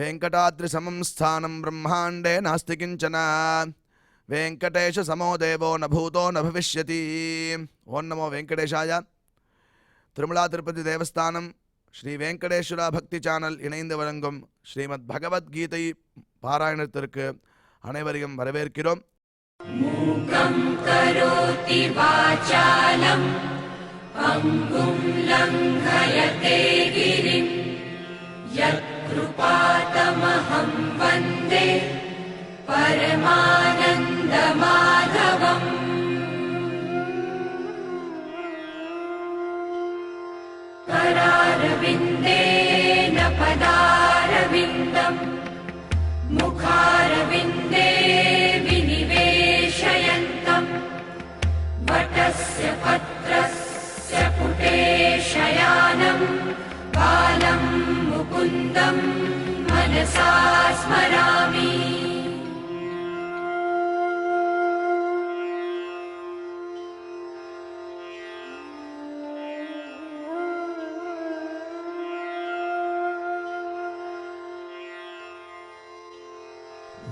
वेंकटाद्रिसमं स्थानं ब्रह्मांडे नास्ति किंचन वेंकटेश समो देवो न भूतो न भविष्यति। ओं नमो वेंकटेशाय। तिरुमला तिरुपति देवस्थानम श्री वेंकटेश्वरा भक्ति चैनल इணைந்து வழங்கும் ஸ்ரீமத் பகவத்கீதை பாராயணத்திற்கு அனைவரையும் வரவேற்கிறோம். மூகம் கரோதி வாசாலம் அங்கும் லங்கயதே கிரிம் யத்கிருபாதமஹம் வந்தே பரமானந்த மாதவம். करारविन्देन पदारविन्दम् मुखारविन्दे विनिवेशयन्तम् वटस्य पत्रस्य पुटे शयानम् बालं मुकुन्दम् मनसा स्मरामि.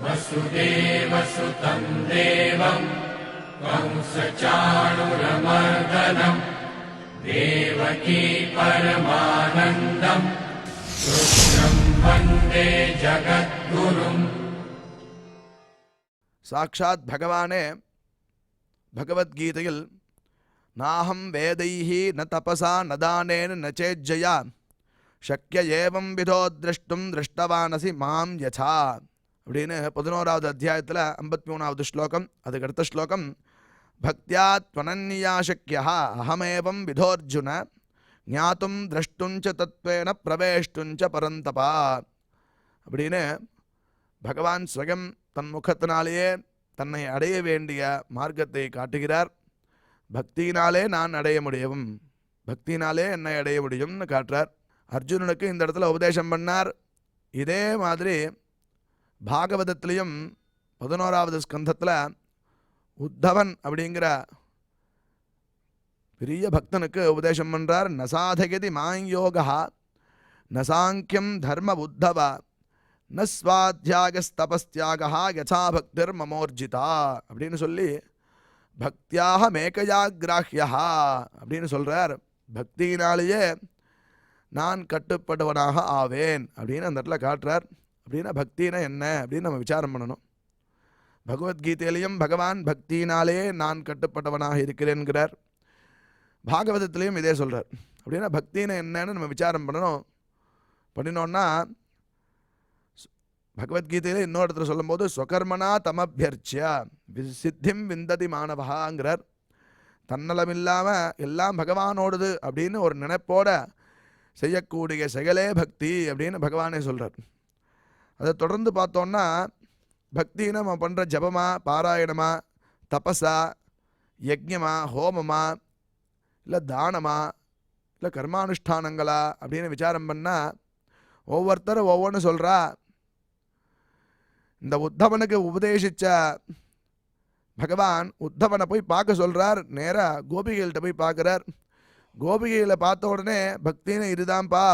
वसुदेवसुतं देवं कंसचाणूरमर्दनं देवकी परमानन्दं कृष्णं वन्दे जगद्गुरुम्. साक्षात् भगवाने भगवद्गीतयिल नाहं वेदैः न तपसा न दानेन न चेज्जया शक्य एवं विधो द्रष्टुं दृष्टवानसि मां यथा அப்படின்னு 11வது அத்தியாயத்தில் 53வது ஸ்லோகம். அதுக்கு அடுத்த ஸ்லோகம் பக்தியா த்வனன்யா சக்யா அஹமேவம் விதோர்ஜுன ஞாத்தும் திரஷ்டுஞ்ச தத்வேன பிரவேஷ்டுஞ்ச பரந்தபா அப்படின்னு பகவான் ஸ்வயம் தன் முகத்தினாலேயே தன்னை அடைய வேண்டிய மார்க்கத்தை காட்டுகிறார். பக்தியினாலே நான் அடைய முடியும், பக்தியினாலே என்னை அடைய முடியும்னு காட்டுறார். அர்ஜுனனுக்கு இந்த இடத்துல உபதேசம் பண்ணார். இதே மாதிரி பாகவதத்திலையும் 11வது ஸ்கந்தத்தில் உத்தவன் அப்படிங்கிற பெரிய பக்தனுக்கு உபதேசம் பண்ணுறார். நசாதகதி மாயோகா நசாங்கியம் தர்ம உத்தவ ந ஸ்வாத்தியாகஸ்தபஸ்தியாகா யசா பக்திர் மமோர்ஜிதா அப்படின்னு சொல்லி பக்தியாக மேகயாகிராஹ்யா அப்படின்னு சொல்கிறார். பக்தியினாலேயே நான் கட்டுப்படுவனாக ஆவேன் அப்படின்னு அந்த இடத்துல காட்டுறார். அப்படின்னா பக்தினா என்ன அப்படின்னு நம்ம விசாரம் பண்ணணும். பகவத்கீதையிலையும் பகவான் பக்தியினாலே நான் கட்டுப்பட்டவனாக இருக்கிறேன்கிறார். பாகவதத்திலையும் இதே சொல்கிறார். அப்படின்னா பக்தினா என்னன்னு நம்ம விசாரம் பண்ணணும். பண்ணினோன்னா பகவத்கீதையில் இன்னொரு இடத்துல சொல்லும்போது ஸ்வகர்மனா தமபியர்ச்சியா சித்திம் விந்ததி மாணவகாங்கிறார். தன்னலம் இல்லாமல் எல்லாம் பகவானோடுது அப்படின்னு ஒரு நினைப்போட செய்யக்கூடிய செயலே பக்தி அப்படின்னு பகவானே சொல்கிறார். அதை தொடர்ந்து பார்த்தோன்னா பக்தின்னு நம்ம பண்ணுற ஜபமா பாராயணமா தபஸா யஜ்ஞமா ஹோமமா இல்லை தானமா இல்லை கர்மானுஷ்டானங்களா அப்படின்னு விசாரம் பண்ணால் ஒவ்வொருத்தரும் ஒவ்வொன்று சொல்கிறா. இந்த உத்தவனுக்கு உபதேசித்த பகவான் உத்தவனை போய் பார்க்க சொல்கிறார். நேராக கோபிகைகள்கிட்ட போய் பார்க்குறார். கோபிகைகளை பார்த்த உடனே பக்தின்னு இதுதான்ப்பா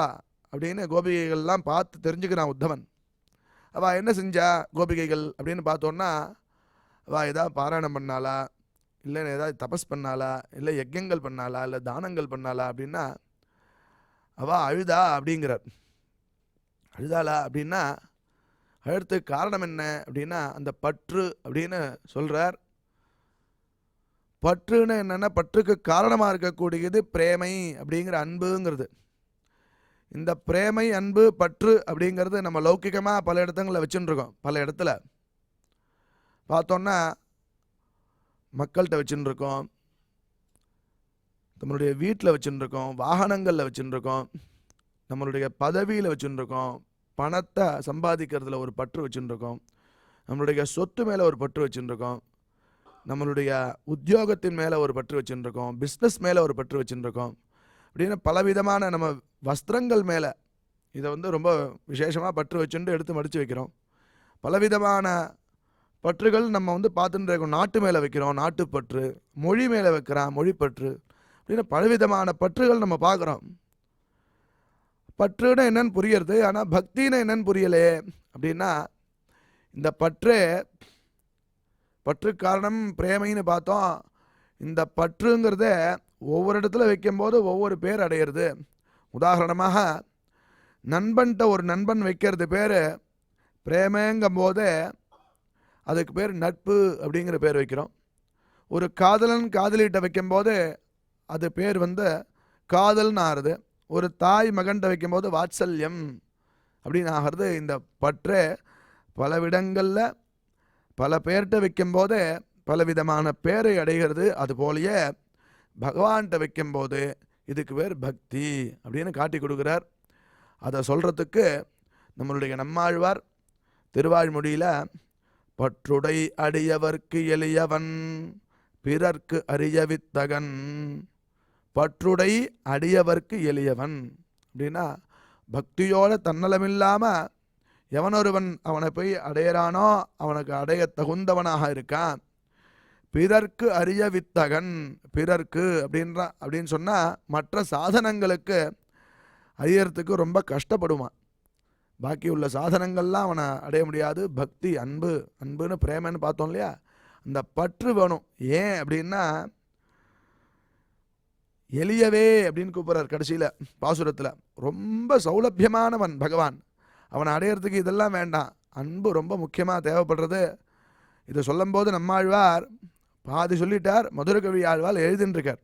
அப்படின்னு கோபிகைகள்லாம் பார்த்து தெரிஞ்சுக்கிறான் உத்தவன். அவள் என்ன செஞ்சா கோபிகைகள் அப்படின்னு பார்த்தோன்னா அவள் ஏதாவது பாராயணம் பண்ணாளா, இல்லை ஏதாவது தபஸ் பண்ணாளா, இல்லை யஜ்யங்கள் பண்ணாளா, இல்லை தானங்கள் பண்ணாளா அப்படின்னா அவள் அழுதா அப்படிங்கிறார். அழுதாளா அப்படின்னா அழுறதுக்கு காரணம் என்ன அப்படின்னா அந்த பற்று அப்படின்னு சொல்கிறார். பற்றுன்னு என்னென்னா பற்றுக்கு காரணமாக இருக்கக்கூடியது பிரேமை அப்படிங்கிற அன்புங்கிறது. இந்த பிரேமை அன்பு பற்று அப்படிங்கிறது நம்ம லௌகிகமாக பல இடத்துங்களில் வச்சுட்டுருக்கோம். பல இடத்துல பார்த்தோன்னா மக்கள்கிட்ட வச்சுட்டுருக்கோம், நம்மளுடைய வீட்டில் வச்சுட்டுருக்கோம், வாகனங்களில் வச்சுட்டுருக்கோம், நம்மளுடைய பதவியில் வச்சுட்டுருக்கோம், பணத்தை சம்பாதிக்கிறதுல ஒரு பற்று வச்சுட்டுருக்கோம், நம்மளுடைய சொத்து மேலே ஒரு பற்று வச்சுட்டுருக்கோம், நம்மளுடைய உத்தியோகத்தின் மேலே ஒரு பற்று வச்சுட்டுருக்கோம், பிஸ்னஸ் மேலே ஒரு பற்று வச்சுட்டுருக்கோம். அப்படின்னு பலவிதமான நம்ம வஸ்திரங்கள் மேலே இதை ரொம்ப விசேஷமாக பற்று வச்சுட்டு எடுத்து மடித்து வைக்கிறோம். பலவிதமான பற்றுகள் நம்ம பார்த்துட்டு இருக்கோம். நாட்டு மேலே வைக்கிறோம், நாட்டுப்பற்று, மொழி மேலே வைக்கிறோம், மொழிப்பற்று, அப்படின்னு பலவிதமான பற்றுகள் நம்ம பார்க்குறோம். பற்றுன்னா என்னன்னு புரியறது, ஆனால் பக்தின்னு என்னன்னு புரியலே அப்படின்னா, இந்த பற்று காரணம் பிரேமைன்னு பார்த்தோம். இந்த பற்றுங்கிறத ஒவ்வொரு இடத்துல வைக்கும்போது ஒவ்வொரு பேர் அடையிறது. உதாரணமாக நண்பன்கிட்ட ஒரு நண்பன் வைக்கிறது பேர் பிரேமைங்கும் போதே அதுக்கு பேர் நட்பு அப்படிங்கிற பேர் வைக்கிறோம். ஒரு காதலன் காதலிகிட்ட வைக்கும்போது அது பேர் காதல்னு ஆறுது. ஒரு தாய் மகன்கிட்ட வைக்கும்போது வாத்சல்யம் அப்படின்னு ஆகிறது. இந்த பற்று பல விடங்களில் பல பேர்கிட்ட வைக்கும்போது பலவிதமான பேரை அடைகிறது. அதுபோலயே பகவான்கிட்ட வைக்கும்போது இதுக்கு பேர் பக்தி அப்படின்னு காட்டி கொடுக்குறார். அதை சொல்கிறதுக்கு நம்மளுடைய நம்மாழ்வார் திருவாழ்மொழியில் பற்றுடை அடியவர்க்கு எளியவன் பிறர்க்கு அறியவித்தகன், பற்றுடை அடியவர்க்கு எளியவன் அப்படின்னா பக்தியோட தன்னலமில்லாமல் எவனொருவன் அவனை போய் அடையிறானோ அவனுக்கு அடைய தகுந்தவனாக இருக்கான். பிறர்க்கு அறிய வித்தகன், பிறர்க்கு அப்படின்னு சொன்னால் மற்ற சாதனங்களுக்கு அறியறதுக்கு ரொம்ப கஷ்டப்படுவான். பாக்கி உள்ள சாதனங்கள்லாம் அவனை அடைய முடியாது. பக்தி அன்புன்னு பிரேமன்னு பார்த்தோம் இல்லையா, அந்த பற்று வேணும். ஏன் அப்படின்னா எளியவே அப்படின்னு கூப்பிட்றார் கடைசியில் பாசுரத்தில். ரொம்ப சௌலபியமானவன் பகவான், அவனை அடையிறதுக்கு இதெல்லாம் வேண்டாம், அன்பு ரொம்ப முக்கியமாக தேவைப்படுறது. இதை சொல்லும்போது நம்மாழ்வார் பாதி சொல்லிட்டார், மதுரகவி ஆழ்வார் எழுதின்றிருக்கார்.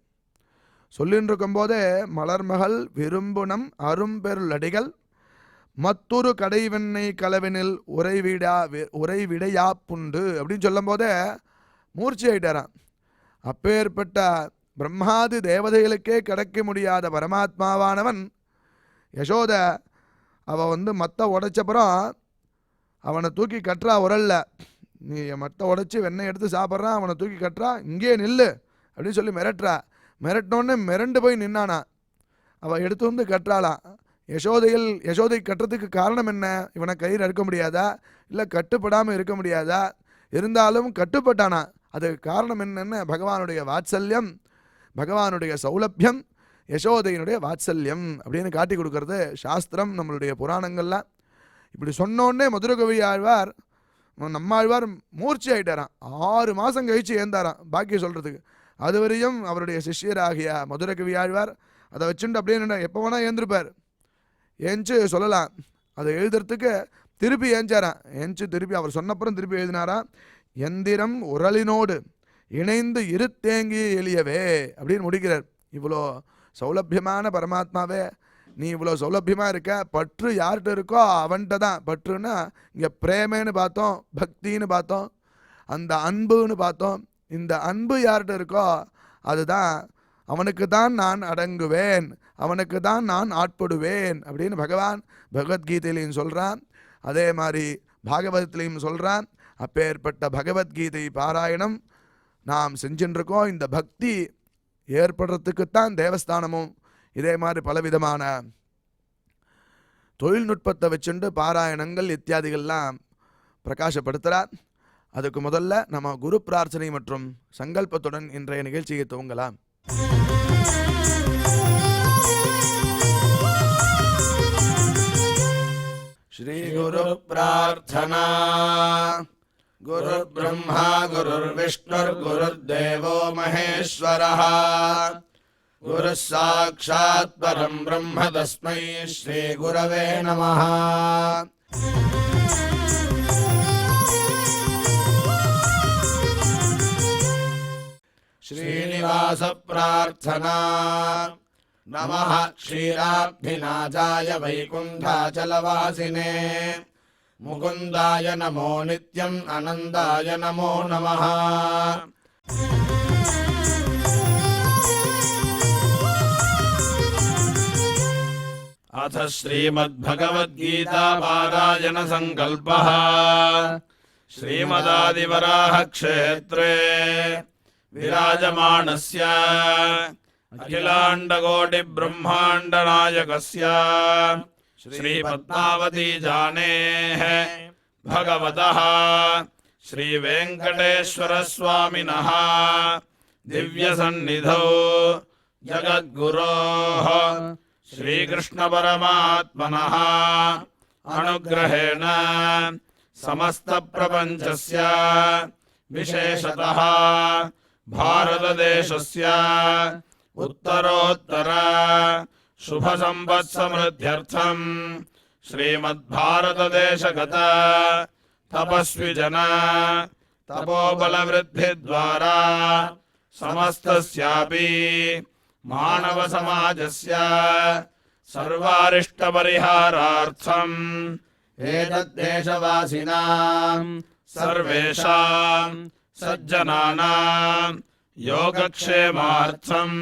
சொல்லின்னு இருக்கும்போதே மலர்மகள் விரும்புனம் அரும்பெருளடிகள் மத்தொரு கடைவெண்ணை கலவினில் உறைவிடையா புண்டு அப்படின்னு சொல்லும் போதே மூர்ச்சி ஆயிட்டாராம். அப்பேற்பட்ட பிரம்மாதி தேவதைகளுக்கே கிடைக்க முடியாத பரமாத்மாவானவன் யசோத அவள் மத்த உடைச்சப்புறம் அவனை தூக்கி கட்டுறா உரல்ல. நீ மத்த உடைச்சி வெண்ணெய் எடுத்து சாப்பிட்றான், அவனை தூக்கி கட்டுறா, இங்கே நில்லு அப்படின்னு சொல்லி மிரட்டுறா. மிரட்டினோடனே மிரண்டு போய் நின்னானா. அவள் எடுத்து கட்டுறாளாம். யசோதை கட்டுறதுக்கு காரணம் என்ன? இவனை கயிறு அறுக்க முடியாதா, இல்லை கட்டுப்படாமல் இருக்க முடியாதா? இருந்தாலும் கட்டுப்பட்டானா. அதுக்கு காரணம் என்னென்ன? பகவானுடைய வாத்சல்யம், பகவானுடைய சௌலபியம், யசோதையினுடைய வாத்சல்யம் அப்படின்னு காட்டி கொடுக்கறது சாஸ்திரம், நம்மளுடைய புராணங்கள்லாம். இப்படி சொன்னோடனே மதுரகவி ஆழ்வார் நம்மாழ்வார் மூர்ச்சி ஆகிட்டாராம். 6 மாதம் கழித்து ஏந்தாராம் பாக்கி சொல்கிறதுக்கு. அதுவரையும் அவருடைய சிஷ்யராகிய மதுரகவி ஆழ்வார் அதை வச்சுட்டு அப்படியே எப்போ வேணால் ஏந்திருப்பார். ஏஞ்சு சொல்லலாம். அதை எழுதுறதுக்கு திருப்பி ஏஞ்சாராம். ஏஞ்சு திருப்பி அவர் சொன்னப்புறம் திருப்பி எழுதினாராம். எந்திரம் உரலினோடு இணைந்து இருத்தேங்கிய எளியவே அப்படின்னு முடிக்கிறார். இவ்வளோ சௌலபியமான பரமாத்மாவே, நீ இவ்வளோ சௌலபியமாக இருக்க, பற்று யார்கிட்ட இருக்கோ அவன்கிட்ட தான். பற்றுன்னா இங்கே பிரேமன்னு பார்த்தோம், பக்தின்னு பார்த்தோம், அந்த அன்புன்னு பார்த்தோம். இந்த அன்பு யார்கிட்ட இருக்கோ அதுதான், அவனுக்கு தான் நான் அடங்குவேன், அவனுக்கு தான் நான் ஆட்படுவேன் அப்படின்னு பகவான் பகவத்கீதையிலையும் சொல்கிறான். அதே மாதிரி பாகவதத்திலையும் சொல்கிறான். அப்பேற்பட்ட பகவத்கீதை பாராயணம் நாம் செஞ்சுருக்கோம். இந்த பக்தி ஏற்படுறதுக்குத்தான் தேவஸ்தானமும் இதே மாதிரி பலவிதமான தொழில்நுட்பத்தை வச்சுண்டு பாராயணங்கள் இத்தியாதிகள்லாம் பிரகாசப்படுத்துகிறார். அதுக்கு முதல்ல நம்ம குரு பிரார்த்தனை மற்றும் சங்கல்பத்துடன் இன்றைய நிகழ்ச்சியை துவங்கலாம். ஸ்ரீ குரு பிரார்த்தனா. குரு பிரம்மா குருர் விஷ்ணுர் குருர்தேவோ மகேஸ்வரः குரு சாக்ஷாத் பரம் பிரம்ம தஸ்மை ஸ்ரீ குரவே நமः. ஸ்ரீனிவாச பிரார்த்தனா. நமः க்ஷீராப்திநாதாய வைகுண்டாச்சலவாசினே முகுந்தாய நமோ நித்யம் அனந்தாய நமோ நமः. अथ श्रीमद्भगवद्गीता पारायण संकल्पः. श्रीमदादिवराह क्षेत्रे विराजमानस्य अखिलाण्डकोटि ब्रह्माण्ड नायकस्य श्रीपद्मावती जानेः भगवतः श्रीवेङ्कटेश्वर स्वामिनः दिव्यसन्निधौ जगद्गुरोः श्रीकृष्णपरमात्मनः अनुग्रहेण समस्तप्रपञ्चस्य विशेषतः भारतदेशस्य उत्तरोत्तर शुभसम्पत्समृद्ध्यर्थम् श्रीमद्भारतदेशगत तपस्विजन तपोबलवृद्धिद्वारा समस्तस्यापि मानवसमाजस्य सर्वारिष्टपरिहारार्थम् एतद्देशवासिनां सर्वेषां सज्जनानां योगक्षेमार्थम्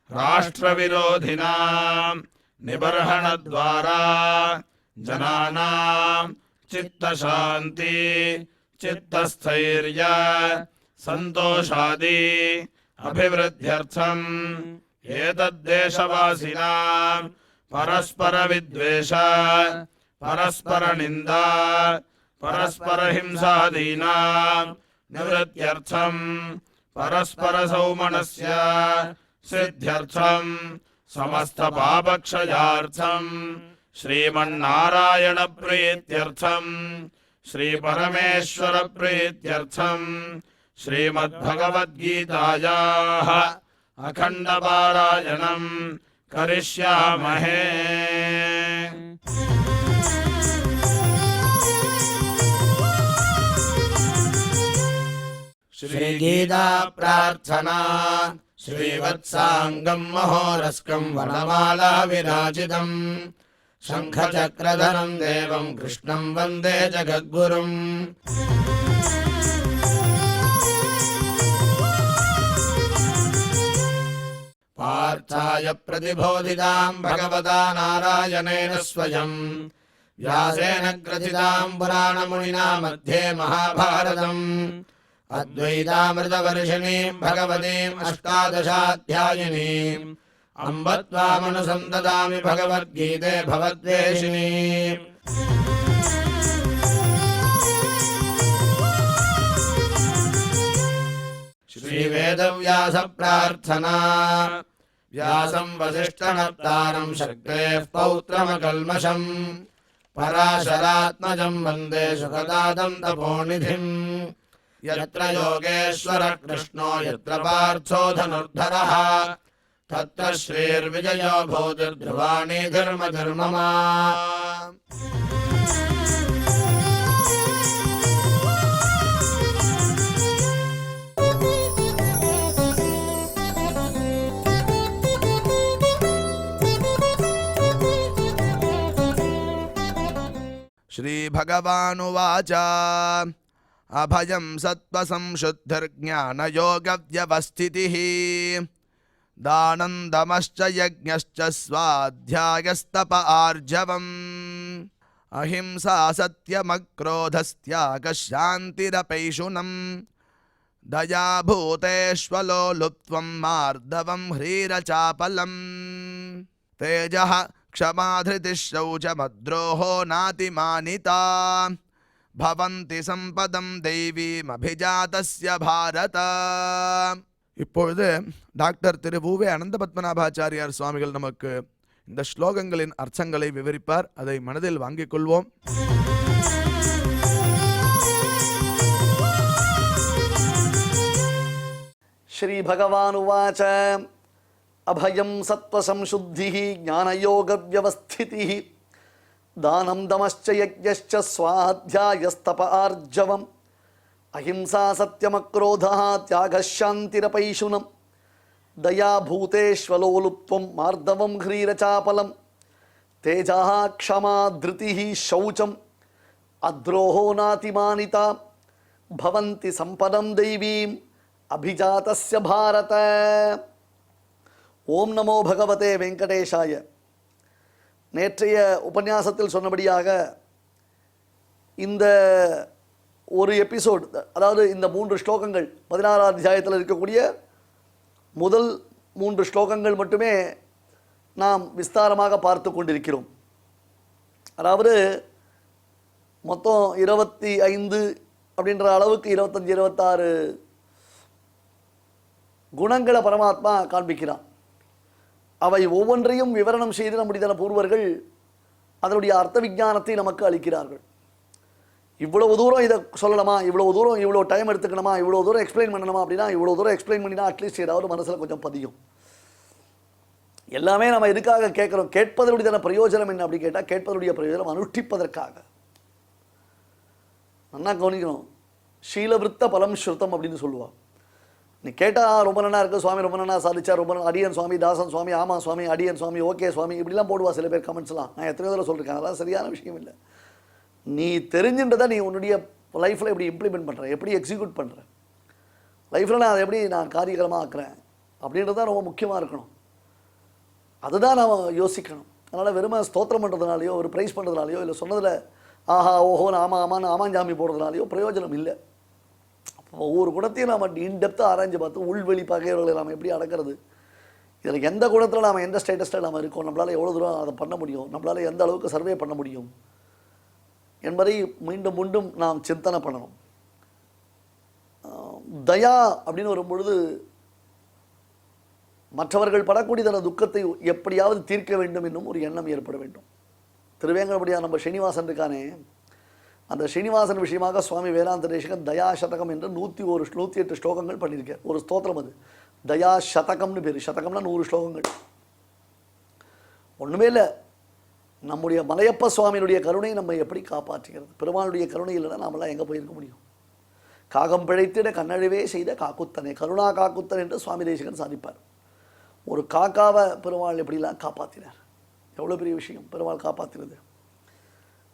राष्ट्रविरोधिनां निबर्हणद्वारा जनानां चित्तशान्ति चित्तस्थैर्य सन्तोषादि अभिवृद्ध्यर्थम् एतद्देशवासिनां परस्परविद्वेष परस्परनिन्दा परस्परहिंसादीनां निवृत्त्यर्थम् परस्परसौमनस्य सिद्ध्यर्थम् समस्तपापक्षयार्थम् श्रीमन्नारायणप्रीत्यर्थम् श्रीपरमेश्वरप्रीत्यर्थम् श्रीमद्भगवद्गीतायाः अखण्डपारायणम् करिष्यामहे। श्रीगीता प्रार्थना श्रीवत्साङ्गम् महोरस्कम् वनमाला विराजितम् शङ्खचक्रधरम् देवम् कृष्णम् वन्दे जगद्गुरुम्। पार्थाय प्रतिबोधिताम् भगवता नारायणेन स्वयम् व्यासेन ग्रथिताम् पुराणमुनिना मध्ये महाभारतम् अद्वैतामृतवर्षिणीम् भगवतीम् अष्टादशाध्यायिनीम् अम्ब त्वामनुसन्ददामि भगवद्गीते भवद्वेषिणीम्। श्रीवेदव्यास प्रार्थना व्यासम् वसिष्ठनप्तारम् शक्तेः पौत्रमकल्मषम् पराशरात्मजम् वन्दे सुखदातम् तपोनिधिम्। यत्र योगेश्वरः कृष्णो यत्र पार्थो धनुर्धरः तत्र श्रीर्विजयो भूतिर्ध्रुवाणि धर्मधर्ममा। श्रीभगवानुवाच अभयं सत्त्वसंशुद्धिर्ज्ञानयोगव्यवस्थितिः दानं दमश्च यज्ञश्च स्वाध्यायस्तप आर्जवम् अहिंसा सत्यमक्रोधस्त्यागः शान्तिरपैशुनम् दया भूतेष्वलो लुप्त्वं मार्दवं ह्रीरचापलम् तेजः क्षमा धृतिः शौचमद्रोहो नातिमानिता भवन्ति சம்பதம் தெய்வீம் அபிஜாதஸ்ய பாரத. இப்பொழுது டாக்டர் திரு வு.வே. அனந்த பத்மநாபாச்சாரியார் சுவாமிகள் நமக்கு இந்த ஸ்லோகங்களின் அர்த்தங்களை விவரிப்பார். அதை மனதில் வாங்கிக் கொள்வோம். श्री भगवानुवाच अभयं सत्त्वसंशुद्धिः ज्ञानयोगव्यवस्थितिः दानं दमश्च यज्ञश्च स्वाध्यायस्तप आर्जवम् अहिंसा सत्यमक्रोधः त्यागः शान्तिरपैशुनम् दया भूतेष्वलोलुप्त्वं मार्दवं ह्रीरचापलं तेजः क्षमा धृतिः शौचम् अद्रोहो नातिमानिता भवन्ति सम्पदं दैवीम् अभिजातस्य भारत. ஓம் நமோ பகவதே வெங்கடேஷாய. நேற்றைய உபன்யாசத்தில் சொன்னபடியாக இந்த ஒரு எபிசோடு, அதாவது இந்த 3 ஸ்லோகங்கள் 16ஆம் அத்தியாயத்தில் இருக்கக்கூடிய முதல் 3 ஸ்லோகங்கள் மட்டுமே நாம் விஸ்தாரமாக பார்த்து கொண்டிருக்கிறோம். அதாவது மொத்தம் 25 அப்படின்ற அளவுக்கு 25-26 குணங்களை பரமாத்மா காண்பிக்கிறான். அவை ஒவ்வொன்றையும் விவரணம் செய்து நம்முடைய பூர்வர்கள் அதனுடைய அர்த்த விஞ்ஞானத்தை நமக்கு அளிக்கிறார்கள். இவ்வளவு தூரம் இதை சொல்லணுமா, இவ்வளவு தூரம் இவ்வளோ டைம் எடுத்துக்கணுமா, இவ்வளோ தூரம் எக்ஸ்பிளைன் பண்ணணுமா அப்படின்னா இவ்வளோ தூரம் எக்ஸ்பிளைன் பண்ணினா அட்லீஸ்ட் ஏதாவது மனசில் கொஞ்சம் பதியும். எல்லாமே நம்ம எதுக்காக கேட்குறோம், கேட்பதனுடைய பிரயோஜனம் என்ன அப்படி கேட்டால் கேட்பதனுடைய பிரயோஜனம் அனுஷ்டிப்பதற்காக. நல்லா கவனிக்கணும். ஷீலவிருத்த பலம் ஸ்ருதம் அப்படின்னு சொல்லுவாள். நீ கேட்டால் ரொம்ப நல்லா இருக்குது சுவாமி, ரொம்ப நல்லா சாதிச்சா, ரொம்ப அடியன் சுவாமி, தாசன் சுவாமி, ஆமாம் சுவாமி, அடியன் சுவாமி, ஓகே சுவாமி, இப்படிலாம் போடுவா சில பேர் கமெண்ட்ஸ்லாம். நான் எத்தனையோ தடவை சொல்லியிருக்கேன், அதெல்லாம் சரியான விஷயம் இல்லை. நீ தெரிஞ்சுன்றதை நீ உன்னுடைய லைஃப்பில் எப்படி இம்ப்ளிமெண்ட் பண்ணுற, எப்படி எக்ஸிக்யூட் பண்ணுற, லைஃப்பில் நான் அதை எப்படி நான் காரியகரமாக ஆக்குறேன் அப்படின்றது தான் ரொம்ப முக்கியமாக இருக்கணும். அதுதான் நாம் யோசிக்கணும். அதனால் வெறுமை ஸ்தோத்திரம் பண்ணுறதுனாலையோ ஒரு ப்ரைஸ் பண்ணுறதுனாலையோ இல்லை சொன்னதில் ஆஹா ஓஹோன்னு ஆமான்னு ஆமாஞ்சாமி போடுறதுனாலையோ பிரயோஜனம் இல்லை. அப்போ ஒவ்வொரு குணத்தையும் நாம் இன்டெப்த்தாக ஆராய்ஞ்சு பார்த்து உள்வெளி பகைவர்களை நாம் எப்படி அடக்கிறது, இதில் எந்த குணத்தில் நாம் எந்த ஸ்டேட்டஸில் நாம் இருக்கோம், நம்மளால் எவ்வளோ தூரம் அதை பண்ண முடியும், நம்மளால் எந்த அளவுக்கு சர்வே பண்ண முடியும் என்பதை மீண்டும் மீண்டும் நாம் சிந்தனை பண்ணணும். தயா அப்படின்னு வரும்பொழுது மற்றவர்கள் படக்கூடியதான துக்கத்தை எப்படியாவது தீர்க்க வேண்டும் என்னும் ஒரு எண்ணம் ஏற்பட வேண்டும். திருவேங்கடபடியா நம்ம ஸ்ரீனிவாசன் இருக்கானே, அந்த ஸ்ரீனிவாசன் விஷயமாக சுவாமி வேதாந்த தேசிகன் தயா சதகம் என்று 108 ஸ்லோகங்கள் பண்ணியிருக்கார். ஒரு ஸ்தோத்திரம் அது தயா சதகம்னு பேர். சதகம்னா 100 ஸ்லோகங்கள். ஒன்றுமே இல்லை, நம்முடைய மலையப்ப சுவாமியினுடைய கருணை நம்ம எப்படி காப்பாற்றுகிறது. பெருமாளுடைய கருணை இல்லைன்னா நாமெல்லாம் எங்கே போயிருக்க முடியும். காகம் பிழைத்திட கண்ணழிவே செய்த காக்குத்தனை கருணா காக்குத்தன் என்று சுவாமி தேசிகன் சாதிப்பார். ஒரு காக்காவை பெருமாள் எப்படிலாம் காப்பாற்றினார், எவ்வளோ பெரிய விஷயம் பெருமாள் காப்பாற்றினது.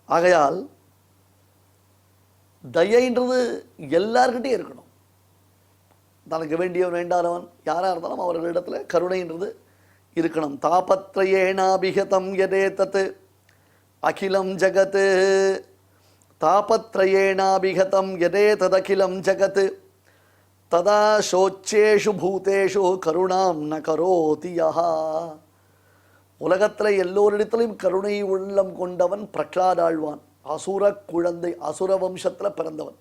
ஆகையால் தயைன்றது எல்லார்கிட்டையும் இருக்கணும். தனக்கு வேண்டியவன் வேண்டாதவன் யாராக இருந்தாலும் அவர்களிடத்தில் கருணைன்றது இருக்கணும். தாபத்ரயேணாபிகதம் யதே தத் அகிலம் ஜகத், தாபத்ரயேணாபிகதம் யதே ததகிலம் ஜகத் ததா சோச்சேஷு பூதேஷு கருணாம் ந கரோதி யஹா. உலகத்தில் எல்லோரிடத்திலும் கருணை உள்ளம் கொண்டவன் பிரகலாதாழ்வான். அசுர குழந்தை, அசுர வம்சத்தில் பிறந்தவன்.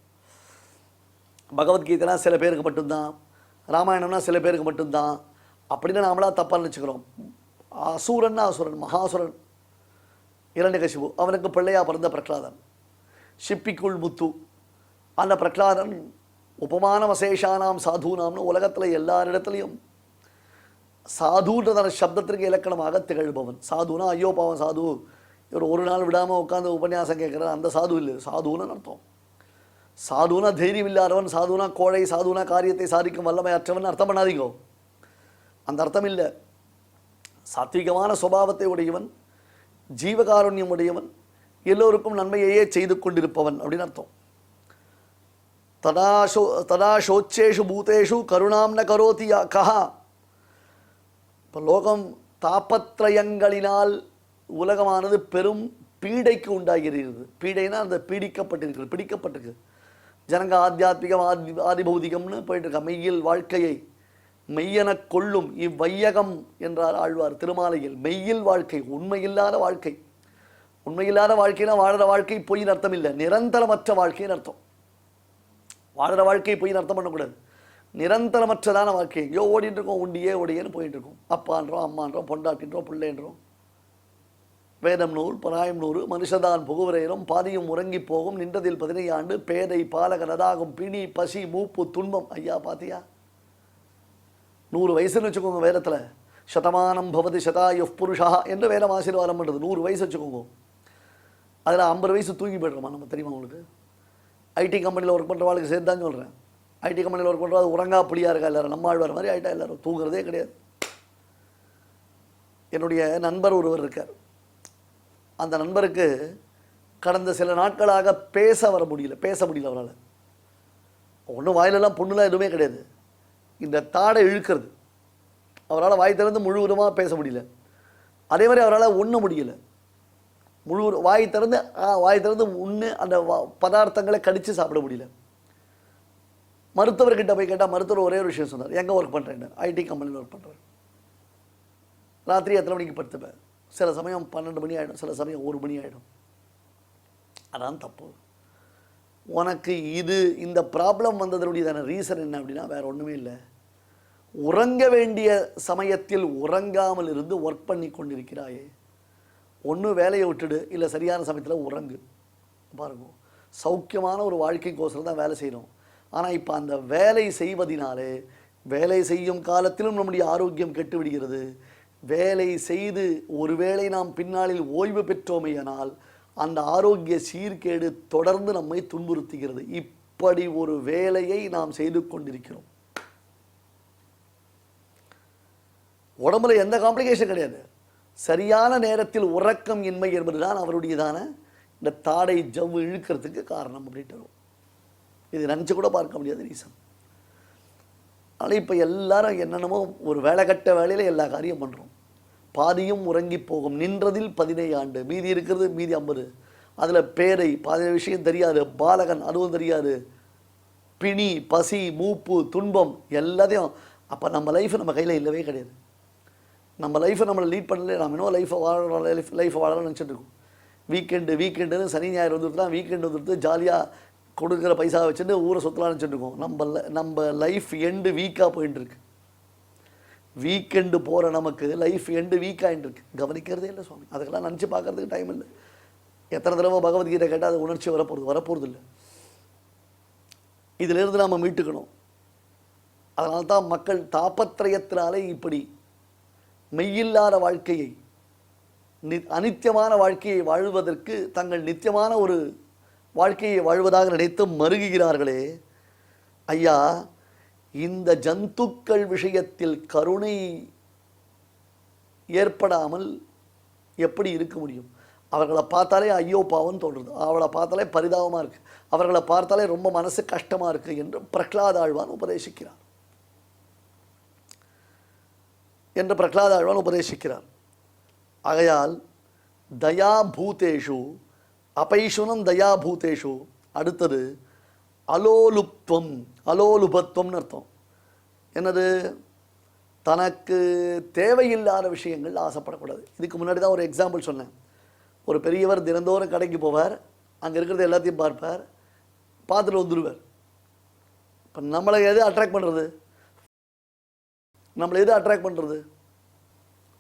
பகவத்கீதைனா சில பேருக்கு மட்டும்தான், ராமாயணம்னா சில பேருக்கு மட்டும்தான் அப்படின்னு நாமளாக தப்பாக நினச்சிக்கிறோம். அசூரன்னா அசுரன், மகாசுரன் இரண்யகசிபு, அவனுக்கு பிள்ளையாக பிறந்த பிரகலாதன். ஷிப்பிக்குள் முத்து, அந்த பிரகலாதன் உபமான வசேஷானாம் சாதுனாம்னு உலகத்தில் எல்லாரிடத்துலையும் சாதுன்றதான சப்தத்திற்கு இலக்கணமாக திகழ்பவன். சாதுனா ஐயோ பாவன் சாது, இவர் ஒரு நாள் விடாமல் உட்காந்து உபன்யாசம் கேட்குறார், அந்த சாது இல்லை. சாதுன்னு அர்த்தம். சாதுனா தைரியம் இல்லாதவன், சாதுனா கோழை, சாதுனா காரியத்தை சாதிக்கும் வல்லமை அற்றவன் அர்த்தம் பண்ணாதீங்கோ. அந்த அர்த்தம் இல்லை. சாத்விகமான சுபாவத்தை உடையவன், ஜீவகாருண்யம் உடையவன், எல்லோருக்கும் நன்மையையே செய்து கொண்டிருப்பவன் அப்படின்னு அர்த்தம். ததா சோச்சேஷு பூதேஷு கருணாம் ந கரோதி கஹா. இப்போ லோகம் தாபத்ரயங்களினால் உலகமானது பெரும் பீடைக்கு உண்டாகிறது. பீடைனா அந்த பீடிக்கப்பட்டிருக்கிறது, பிடிக்கப்பட்டிருக்கு. ஜனங்க ஆத்தியாத்மிகம் ஆதிபௌதிகம்னு போயிட்டு இருக்கா. மெய்யில் வாழ்க்கையை மெய்யென கொள்ளும் இவ்வையகம் என்றார் ஆழ்வார் திருமாலையில். மெய்யில் வாழ்க்கை, உண்மையில்லாத வாழ்க்கை. உண்மையில்லாத வாழ்க்கைனா வாழற வாழ்க்கை பொய்ன்னு அர்த்தம் இல்லை, நிரந்தரமற்ற வாழ்க்கைன்னு அர்த்தம். வாழற வாழ்க்கை பொய்ன்னு அர்த்தம் பண்ணக்கூடாது. நிரந்தரமற்றதான வாழ்க்கை. ஐயோ ஓடிட்டு இருக்கோம், உண்டியே ஓடியேன்னு போயிட்டு இருக்கோம். அப்பான்றோம், அம்மான்றோம், பொண்டாட்டின்றோம், பிள்ளைன்றோம். வேதம் நூல் பராயம் நூறு மனுஷதான் புகுவரையிலும் பாதியும் உறங்கி போகும் நின்றதில் 15 ஆண்டு பேதை பாலகனதாகும் பிணி பசி மூப்பு துன்பம். ஐயா பாத்தியா, 100 வயசுன்னு வச்சுக்கோங்க. வேதத்தில் சதமானம் பவதி சதாயு புருஷா என்று வேதம் ஆசீர்வாதம் பண்ணுறது. 100 வயசு வச்சுக்கோங்க. அதில் 50 வயசு தூங்கி போய்டுறோமா நம்ம, தெரியுமா உங்களுக்கு? ஐடி கம்பெனியில் ஒர்க் பண்ணுற வாழ்க்கை சேர்த்து தான் சொல்கிறேன். ஐடி கம்பெனியில் ஒர்க் பண்ணுறது உறங்கா புளியாக இருக்கா எல்லாரும், நம்ம ஆழ்வார் மாதிரி ஆகிட்டா எல்லாரும், தூங்குறதே கிடையாது. என்னுடைய நண்பர் ஒருவர் இருக்கார். அந்த நண்பருக்கு கடந்த சில நாட்களாக பேச முடியல அவரால். ஒன்றும் வாயிலெல்லாம் புண்ணுலாம் எதுவுமே கிடையாது. இந்த தாடை இழுக்கிறது, அவரால் வாய் திறந்து முழுவதுமாக பேச முடியல. அதே மாதிரி அவரால் உண்ண முடியல. வாய் திறந்து உண்ணு அந்த பதார்த்தங்களை கடித்து சாப்பிட முடியல. மருத்துவர்கிட்ட போய் கேட்டால் மருத்துவர் ஒரே ஒரு விஷயம் சொன்னார், எங்கே ஒர்க் பண்ணுறேன்? ஐடி கம்பெனியில் ஒர்க் பண்ணுறேன். ராத்திரி எத்தனை மணிக்கு படுத்துப்பேன்? சில சமயம் 12 மணி ஆகிடும், சில சமயம் 1 மணி ஆகிடும். அதான் தப்பு. உனக்கு இந்த ப்ராப்ளம் வந்ததனுடையதான ரீசன் என்ன அப்படின்னா வேறு ஒன்றுமே இல்லை. உறங்க வேண்டிய சமயத்தில் உறங்காமல் இருந்து ஒர்க் பண்ணி கொண்டிருக்கிறாயே, ஒன்று வேலையை விட்டுடு, இல்லை சரியான சமயத்தில் உறங்கு. பாருங்க, சௌக்கியமான ஒரு வாழ்க்கைக்கோசரம் தான் வேலை செய்யணும். ஆனால் இப்போ அந்த வேலை செய்வதினாலே வேலை செய்யும் காலத்திலும் நம்முடைய ஆரோக்கியம் கெட்டு விடுகிறது. வேலை செய்து ஒருவேளை நாம் பின்னாளில் ஓய்வு பெற்றோமேயானால் அந்த ஆரோக்கிய சீர்கேடு தொடர்ந்து நம்மை துன்புறுத்துகிறது. இப்படி ஒரு வேலையை நாம் செய்து கொண்டிருக்கிறோம். உடம்புல எந்த காம்ப்ளிகேஷன் கிடையாது. சரியான நேரத்தில் உறக்கம் இன்மை என்பதுதான் அவருடையதான இந்த தாடை ஜவ்வு இழுக்கிறதுக்கு காரணம் அப்படின்ட்டு வரும். இது நினச்சி கூட பார்க்க முடியாத ரீசன். ஆனால் இப்போ எல்லாரும் என்னென்னமோ ஒரு வேலை கட்ட வேலையில் எல்லா காரியம் பண்ணுறோம். பாதியும் உறங்கி போகும். நின்றதில் 17 ஆண்டு, மீதி இருக்கிறது மீதி 50. அதில் பேரை பாதி விஷயம் தெரியாது, பாலகன் அதுவும் தெரியாது, பிணி, பசி, மூப்பு, துன்பம் எல்லாத்தையும். அப்போ நம்ம லைஃப் நம்ம கையில் இல்லவே கிடையாது. நம்ம லைஃப்பை நம்மளை லீட் பண்ணல, நம்ம இன்னும் லைஃப்பை வாழணும்னு நினச்சிட்டு இருக்கோம். வீக்கெண்டுன்னு சனி ஞாயிறு வந்துட்டு தான் வீக்கெண்டு வந்துட்டு ஜாலியாக கொடுக்குற பைசா வச்சுட்டு ஊரை சுற்றலாம்னு நினச்சிட்டு இருக்கோம். நம்ம லைஃப் எண்டு வீக்காக போயிட்டு இருக்கு. வீக்கெண்டு போகிற நமக்கு லைஃப் எண்டு வீக்காகிட்டு இருக்கு. கவனிக்கிறதே இல்லை சுவாமி. அதுக்கெல்லாம் நினச்சி பார்க்கறதுக்கு டைம் இல்லை. எத்தனை தடவை பகவத்கீதை கேட்டால் அது உணர்ச்சி வரப்போகிறது இல்லை. இதிலிருந்து நாம் மீட்டுக்கணும். அதனால தான் மக்கள் தாபத்திரயத்தினாலே இப்படி மெய்யில்லாத வாழ்க்கையை, அனித்தியமான வாழ்க்கையை வாழ்வதற்கு தங்கள் நித்தியமான ஒரு வாழ்க்கையை வாழ்வதாக நினைத்து மருகுகிறார்களே. ஐயா, இந்த ஜந்துக்கள் விஷயத்தில் கருணை ஏற்படாமல் எப்படி இருக்க முடியும்? அவர்களை பார்த்தாலே ஐயோ பாவம் தோன்றுறது, அவளை பார்த்தாலே பரிதாபமாக இருக்குது, அவர்களை பார்த்தாலே ரொம்ப மனசு கஷ்டமாக இருக்குது என்று பிரகலாத ஆழ்வான் உபதேசிக்கிறார். ஆகையால் தயா பூதேஷு அபைஷுனம் தயா பூதேஷு. அடுத்தது அலோலுப்துவம், அலோலுபத்துவம்னு அர்த்தம். என்னது? தனக்கு தேவையில்லாத விஷயங்கள் ஆசைப்படக்கூடாது. இதுக்கு முன்னாடி தான் ஒரு எக்ஸாம்பிள் சொன்னேன். ஒரு பெரியவர் தினந்தோறும் கடைக்கு போவார், அங்கே இருக்கிறது எல்லாத்தையும் பார்ப்பார், பார்த்துட்டு வந்துடுவார். இப்போ நம்மளை எது அட்ராக்ட் பண்ணுறது?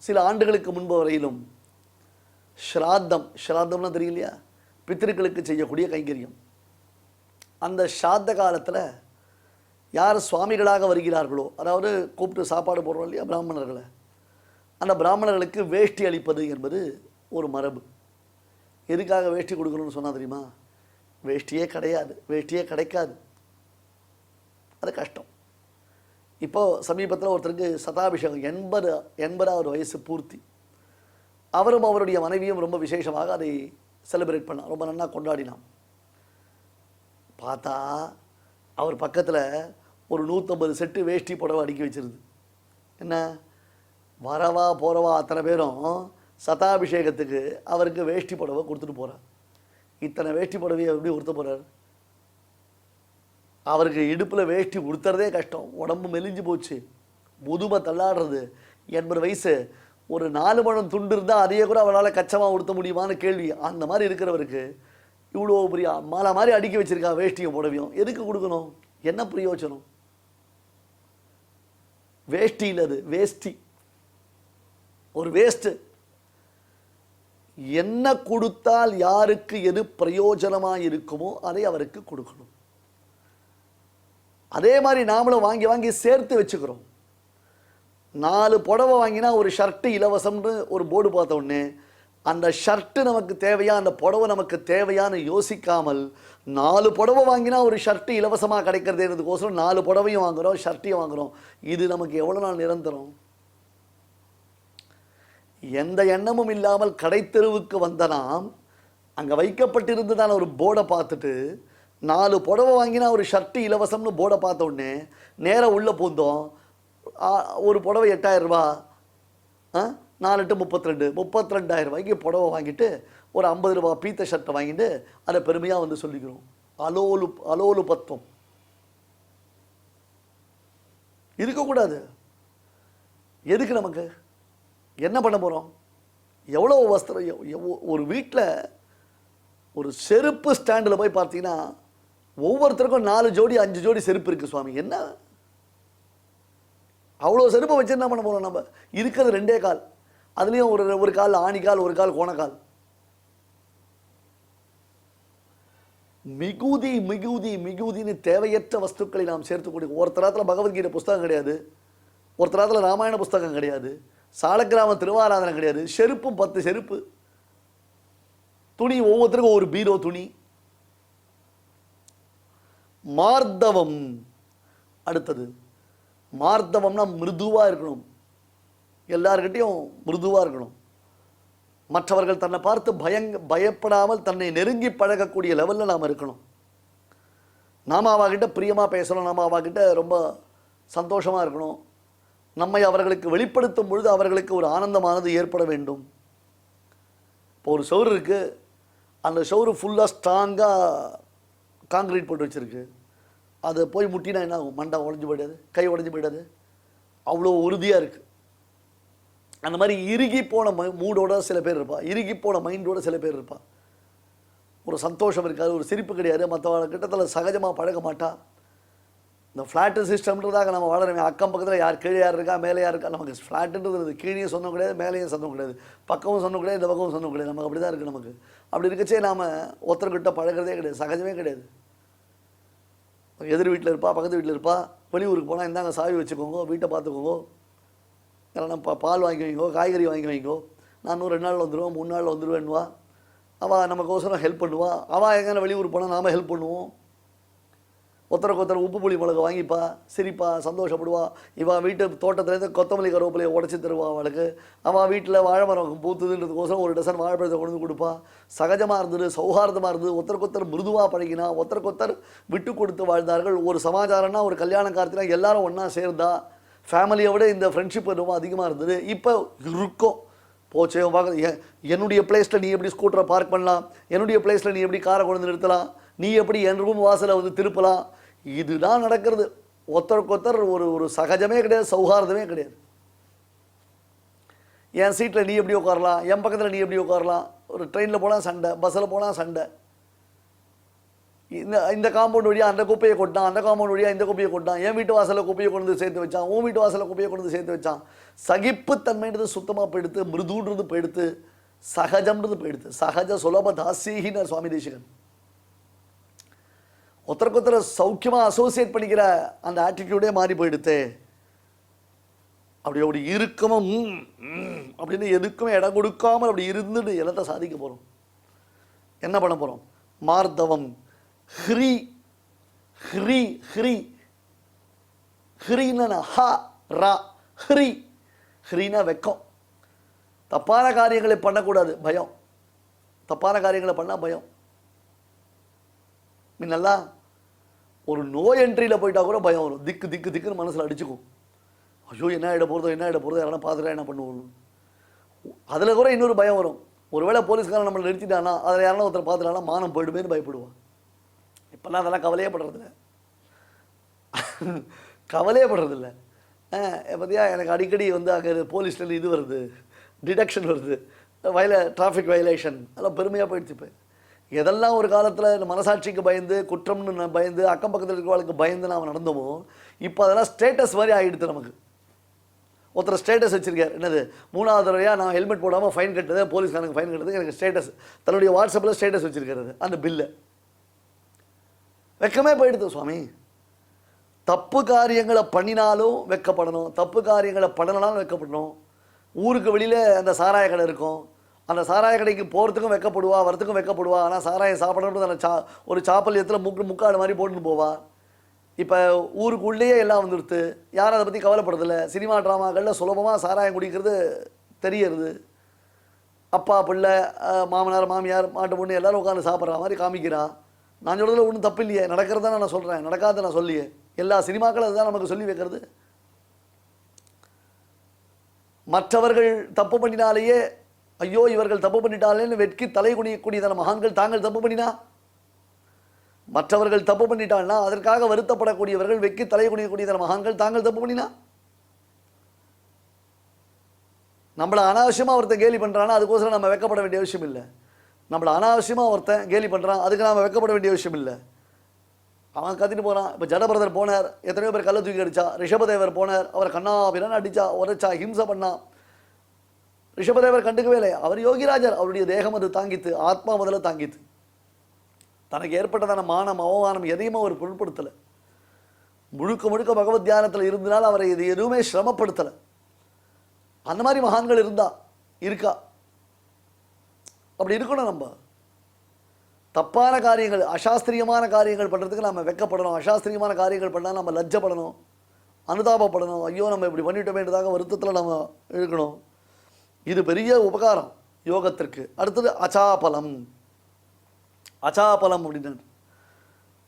சில ஆண்டுகளுக்கு முன்பு வரையிலும் ஸ்ராத்தம்னா தெரியலையா, பித்திருக்களுக்கு செய்யக்கூடிய கைங்கரியம். அந்த ஸ்ராத்த காலத்தில் யார் சுவாமிகளாக வருகிறார்களோ, அதாவது கூப்பிட்டு சாப்பாடு போடுறோம் இல்லையா பிராமணர்களை, அந்த பிராமணர்களுக்கு வேஷ்டி அளிப்பது என்பது ஒரு மரபு. எதுக்காக வேஷ்டி கொடுக்கணும்னு சொன்னால் தெரியுமா? வேஷ்டியே கிடைக்காது, அது கஷ்டம். இப்போது சமீபத்தில் ஒருத்தருக்கு சதாபிஷேகம், 80வது வயசு பூர்த்தி. அவரும் அவருடைய மனைவியும் ரொம்ப விசேஷமாக அதை செலிப்ரேட் பண்ணான், ரொம்ப நல்லா கொண்டாடினான். பார்த்தா அவர் பக்கத்தில் ஒரு 150 செட்டு வேஷ்டி புடவை அடுக்கி வச்சிருது. என்ன, வரவா போகிறவா அத்தனை பேரும் சதாபிஷேகத்துக்கு அவருக்கு வேஷ்டி புடவை கொடுத்துட்டு போகிறார். இத்தனை வேஷ்டி புடவையை எப்படி கொடுத்து போகிறார்? அவருக்கு இடுப்பில் வேஷ்டி உடுத்துறதே கஷ்டம், உடம்பு மெலிஞ்சு போச்சு, முதுமை தள்ளாடுறது, 80 வயசு. ஒரு 4 முழம் துண்டு இருந்தால் அதையே கூட அவரால் கச்சமாக உடுத்த முடியுமான்னு கேள்வி. அந்த மாதிரி இருக்கிறவருக்கு இவ்வளோ பெரிய மாலை மாதிரி அடுக்கி வச்சிருக்கா வேஷ்டியும் புடவையும், எதுக்கு கொடுக்கணும்? என்ன பிரயோஜனம்? வேஷ்டி இல்லை, அது வேஷ்டி, ஒரு வேஸ்ட்டு. என்ன கொடுத்தால் யாருக்கு எது பிரயோஜனமாக இருக்குமோ அதை அவருக்கு கொடுக்கணும். அதே மாதிரி நாமளும் வாங்கி வாங்கி சேர்த்து வச்சுக்கிறோம். 4 புடவை வாங்கினா ஒரு ஷர்ட்டு இலவசம்னு ஒரு போர்டு பார்த்த உடனே அந்த ஷர்ட்டு நமக்கு தேவையா, அந்த புடவை நமக்கு தேவையான்னு யோசிக்காமல் 4 புடவை வாங்கினா ஒரு ஷர்ட்டு இலவசமாக கிடைக்கிறதுக்கோசரம் 4 புடவையும் வாங்குகிறோம், ஷர்ட்டையும் வாங்குகிறோம். இது நமக்கு எவ்வளோ நாள் நிரந்தரம்? எந்த எண்ணமும் இல்லாமல் கடைத்தெருவுக்கு வந்த நாம் அங்கே வைக்கப்பட்டிருந்ததான ஒரு போர்டை பார்த்துட்டு 4 புடவை வாங்கினா ஒரு ஷர்ட்டு இலவசம்னு போர்டை பார்த்த உடனே நேராக உள்ளே பூந்தோம். ஒரு புடவை 8000 ரூபா, 4 8 32, 32,000 ரூபாய்க்கு புடவை வாங்கிட்டு ஒரு 50 ரூபா பீத்த ஷர்ட்டை வாங்கிட்டு அதை பெருமையாக வந்து சொல்லிக்கிறோம். அலோலுபத்துவம் இருக்கக்கூடாது. எதுக்கு? நமக்கு என்ன பண்ண போகிறோம்? எவ்வளோ வஸ்திரம்? ஒரு வீட்டில் ஒரு செருப்பு ஸ்டாண்டில் போய் பார்த்தீங்கன்னா ஒவ்வொருத்தருக்கும் 4 ஜோடி 5 ஜோடி செருப்பு இருக்குது சுவாமி. என்ன அவ்வளோ செருப்பை வச்சு என்ன பண்ண போகிறோம்? நம்ம இருக்கிறது 2 கால், அதுலேயும் ஒரு கால் ஆணிக்கால், ஒரு கால் கோணக்கால். மிகுதி மிகுதி மிகுதின்னு தேவையற்ற வஸ்துக்களை நாம் சேர்த்துக்கூடிய, ஒருத்தராத்தில் பகவத்கீதை புஸ்தகம் கிடையாது, ஒருத்தராத்தில் ராமாயண புஸ்தகம் கிடையாது, சாலக்கிராம திருவாராதனம் கிடையாது, செருப்பும் 10 செருப்பு, துணி ஒவ்வொருத்தருக்கும் ஒரு பீரோ துணி. மார்தவம் அடுத்தது. மார்தவம்னா மிருதுவாக இருக்கணும், எல்லார்கிட்டையும் மிருதுவாக இருக்கணும். மற்றவர்கள் தன்னை பார்த்து பயப்படாமல் தன்னை நெருங்கி பழகக்கூடிய லெவலில் நாம் இருக்கணும். நாம் அவகிட்ட பிரியமாக பேசணும், நாம் அவகிட்ட ரொம்ப சந்தோஷமாக இருக்கணும். நம்மை அவர்களுக்கு வெளிப்படுத்தும் பொழுது அவர்களுக்கு ஒரு ஆனந்தமானது ஏற்பட வேண்டும். இப்போ ஒரு ஷவர் இருக்குது, அந்த ஷவர் ஃபுல்லாக ஸ்ட்ராங்காக காங்கிரீட் போட்டு வச்சுருக்கு, அதை போய் முட்டினா என்ன ஆகும்? மண்டை உடஞ்சி போயிடாது, கை உடஞ்சி போயிடாது, அவ்வளோ உறுதியாக இருக்குது. அந்த மாதிரி இறுகி போன மூடோட சில பேர் இருப்பா, இறுகி போன மைண்டோட சில பேர் இருப்பா. ஒரு சந்தோஷம் இருக்காது, ஒரு சிரிப்பு கிடையாது, மற்றவங்க கிட்டத்தில் சகஜமாக பழக மாட்டா. இந்த ஃப்ளாட்டு சிஸ்டம்ன்றதாக நம்ம வளருமே, அக்கம் பக்கத்தில் யார் கீழே யார் இருக்கா மேலே யார் இருக்கா, நமக்கு ஃப்ளாட்டுன்றது கீழேயும் சொன்ன கிடையாது, மேலேயும் சொன்ன கிடையாது, பக்கமும் சொன்ன கிடையாது, இந்த பக்கமும் சொன்ன கிடையாது, நமக்கு அப்படி தான் இருக்குது. நமக்கு அப்படி இருக்கச்சே நாம் ஒருத்தர்கிட்ட பழகிறதே கிடையாது, சகஜமே கிடையாது. எதிர் வீட்டில் இருப்பா, பக்கத்து வீட்டில் இருப்பா, வெளியூருக்கு போனால் இந்தாங்க சாவி வச்சுக்கோங்க, வீட்டை பார்த்துக்கோங்க, இல்லைன்னா பால் வாங்கி வைங்கோ, காய்கறி வாங்கி வைங்கோ, நான் இன்னும் 2 நாளில் வந்துடுவேன், 3 நாளில் வந்துடுவேன்னுவா. அவள் நமக்கோசரம் ஹெல்ப் பண்ணுவா. அவள் எங்கே வெளியூர் போனால் நாம் ஹெல்ப் பண்ணுவோம். ஒருத்தருக்கு ஒருத்தர் உப்பு புளி மிளகு வாங்கிப்பா, சிரிப்பா, சந்தோஷப்படுவா. இவள் வீட்டு தோட்டத்துலேருந்து கொத்தமல்லி கருவேப்பிலையை உடச்சி தருவா அவளுக்கு. அவள் வீட்டில் வாழை மரம் பூத்துதுன்றதுக்கோசரம் ஒரு டசன் வாழைப்பழத்தை கொண்டு வந்து கொடுப்பா. சகஜமாக இருந்தது, சௌஹார்தமாக இருந்தது, ஒருத்தருக்கொத்தர் மிருதுவாக பழகினா, ஒருத்தருக்கொத்தர் விட்டு கொடுத்து வாழ்ந்தார்கள். ஒரு சமாச்சாரம்னா, ஒரு கல்யாண காலத்தில் எல்லாரும் ஒன்றா சேர்ந்தா, ஃபேமிலியை விட இந்த ஃப்ரெண்ட்ஷிப் ரொம்ப அதிகமாக இருந்தது. இப்போ இருக்கும் போச்சே பார்க்க, என்னுடைய பிளேஸில் நீ எப்படி ஸ்கூட்டரை பார்க் பண்ணலாம், என்னுடைய பிளேஸில் நீ எப்படி காரை கொண்டு நிறுத்தலாம், நீ எப்படி என் ரூம் வாசலை வந்து திருப்பலாம், இதுதான் நடக்கிறது. ஒருத்தருக்கொத்தர் ஒரு சகஜமே கிடையாது, சௌஹார்தமே கிடையாது. என் சீட்டில் நீ எப்படி உட்காரலாம், என் பக்கத்தில் நீ எப்படி உட்காரலாம், ஒரு ட்ரெயினில் போனால் சண்டை, பஸ்ஸில் போனால் சண்டை. இந்த காம்பவுண்ட் வழியாக அந்த குப்பையை கொட்டான், அந்த காம்பவுண்ட் வழியாக இந்த குப்பையை கொட்டான், என் வீட்டு வாசலில் குப்பையை கொண்டு வந்து சேர்த்து வச்சான், உன் வீட்டு வாசலில் குப்பையை கொண்டு வந்து சேர்த்து வச்சான். சகிப்புத்தன்மைன்றது சுத்தமாக போயிடுத்து, மிருதுன்றது போயிடுத்து, சகஜம்ன்றது போயிடுத்து. சகஜ சுலப தாசீகினார் சுவாமி தேசிகன். ஒருத்தருக்கொத்தரை சௌக்கியமாக அசோசியேட் பண்ணிக்கிற அந்த ஆட்டிடியூடே மாறி போயிடுத்து. அப்படி இருக்கமும் அப்படின்னு எதுக்குமே இடம் கொடுக்காமல் அப்படி இருந்துட்டு எல்லாத்த சாதிக்க போகிறோம். என்ன பண்ண போகிறோம்? மார்தவம். ஹ்ரீ ஹ்ரீ ஹ்ரீ ஹ்ரீன்னா ஹ ரா ஹ்ரீ. ஹ்ரீனா வெக்கம். தப்பான காரியங்களை பண்ணக்கூடாது, பயம். தப்பான காரியங்களை பண்ணால் பயம். நல்லா ஒரு நோய் என்ட்ரியில் போயிட்டா கூட பயம் வரும். திக்கு திக்கு திக்குன்னு மனசில் அடிச்சுக்கும். ஐயோ என்ன ஆகிட போகிறதோ, என்ன ஆகிட போகிறதோ, யாரா பார்த்துட்டா என்ன பண்ணுவோம். அதில் கூட இன்னொரு பயம் வரும். ஒருவேளை போலீஸ்காரன் நம்மளை நிறுத்திட்டானா, அதில் யாரா ஒருத்தர் பார்த்துட்டானா மானம் போயிடுமேன்னு பயப்படுவான். இப்போல்லாம் அதெல்லாம் கவலையே படுறதில்ல, கவலையே படுறதில்ல. பார்த்தியா, எனக்கு அடிக்கடி வந்து அங்கே போலீஸ்லேருந்து இது வருது, டிடக்ஷன் வருது, டிராஃபிக் வயலேஷன், அதெல்லாம் பெருமையாக போயிடுச்சு. இப்போ எதெல்லாம் ஒரு காலத்தில் இந்த மனசாட்சிக்கு பயந்து, குற்றம்னு பயந்து, அக்கம் பக்கத்தில் இருக்கிறவளுக்கு பயந்து நாம் நடந்தோமோ, இப்போ அதெல்லாம் ஸ்டேட்டஸ் மாதிரி ஆகிடுது நமக்கு. ஒருத்தர் ஸ்டேட்டஸ் வச்சுருக்கார், என்னது 3வது தடவையாக நான் ஹெல்மெட் போடாமல் ஃபைன் கட்டுறது, போலீஸ்காரனுக்கு ஃபைன் கட்டுறது, எனக்கு ஸ்டேட்டஸ் தன்னுடைய வாட்ஸ்அப்பில் ஸ்டேட்டஸ் வச்சுருக்கிறது அந்த பில்லை. வெக்கமே போயிடுது சுவாமி. தப்பு காரியங்களை பண்ணினாலும் வெக்கப்படணும், தப்பு காரியங்களை பண்ணனாலும் வெக்கப்படணும். ஊருக்கு வெளியில் அந்த சாராய கடை இருக்கும், அந்த சாராய கடைக்கு போகிறதுக்கும் வெக்கப்படுவா, வரத்துக்கும் வெக்கப்படுவா. ஆனால் சாராயம் சாப்பிடணுன்றது அந்த ஒரு சாப்பல்யத்தில் முக்காடு மாதிரி போட்டுன்னு போவா. இப்போ ஊருக்குள்ளேயே எல்லாம் வந்துடுத்து, யாரும் அதை பற்றி கவலைப்படுறதில்ல. சினிமா ட்ராமாக்களில் சுலபமாக சாராயம் குடிக்கிறது தெரியறது. அப்பா பிள்ளை, மாமனார் மாமியார், மாட்டு பொண்ணு எல்லோரும் உட்காந்து சாப்பிட்ற மாதிரி காமிக்கிறா. நான் சொல்கிறதுல ஒன்றும் தப்பு இல்லையே, நடக்கிறதா நான் சொல்கிறேன், நடக்காத நான் சொல்லியே. எல்லா சினிமாக்களும் அதுதான் நமக்கு சொல்லி வைக்கிறது. மற்றவர்கள் தப்பு பண்ணினாலேயே ஐயோ இவர்கள் தப்பு பண்ணிட்டாலேன்னு வெட்கி தலை குனியக்கூடியதான மகான்கள் தாங்கள் தப்பு பண்ணினா, மற்றவர்கள் தப்பு பண்ணிட்டான்னா அதற்காக வருத்தப்படக்கூடியவர்கள் வெட்கி தலை குனியக்கூடியதான மகான்கள் தாங்கள் தப்பு பண்ணினா. நம்மளை அனாவசியமாக ஒருத்தன் கேலி பண்ணுறான்னா அதுக்கோசரம் நம்ம வெக்கப்பட வேண்டிய அவசியம் இல்லை. நம்மளை அனாவசியமாக ஒருத்தன் கேலி பண்ணுறான், அதுக்கு நாம் வெக்கப்பட வேண்டிய விஷயம் இல்லை. அவன் கத்திட்டு போனான். இப்போ ஜடபரதர் போனார், எத்தனையோ பேர் கல்லை தூக்கி அடிச்சா. ரிஷபதேவர் போனார், அவரை கண்ணா பிறன் அடிச்சா, உரைச்சா, ஹிம்சை பண்ணா. ரிஷபதேவர் கண்டுக்கவே இல்லை. அவர் யோகிராஜர், அவருடைய தேகம் அது தாங்கித்து, ஆத்மா முதல்ல தாங்கித்து. தனக்கு ஏற்பட்டதான மானம் அவமானம் எதையுமே அவர் பொருட்படுத்தலை. முழுக்க முழுக்க பகவத் தியானத்தில் இருந்தனால் அவரை இது எதுவுமே சிரமப்படுத்தலை. அந்த மாதிரி மகான்கள் இருக்கா. அப்படி இருக்கணும். நம்ம தப்பான காரியங்கள், அசாஸ்திரியமான காரியங்கள் பண்ணுறதுக்கு நம்ம வெக்கப்படணும். அசாஸ்திரியமான காரியங்கள் பண்ணால் நம்ம லஜ்ஜப்படணும், அனுதாபப்படணும். ஐயோ நம்ம இப்படி பண்ணிட்டோமேன்றதாக வருத்தத்தில் நம்ம இருக்கணும். இது பெரிய உபகாரம் யோகத்திற்கு. அடுத்தது அச்சாபலம். அச்சாபலம் அப்படின்னு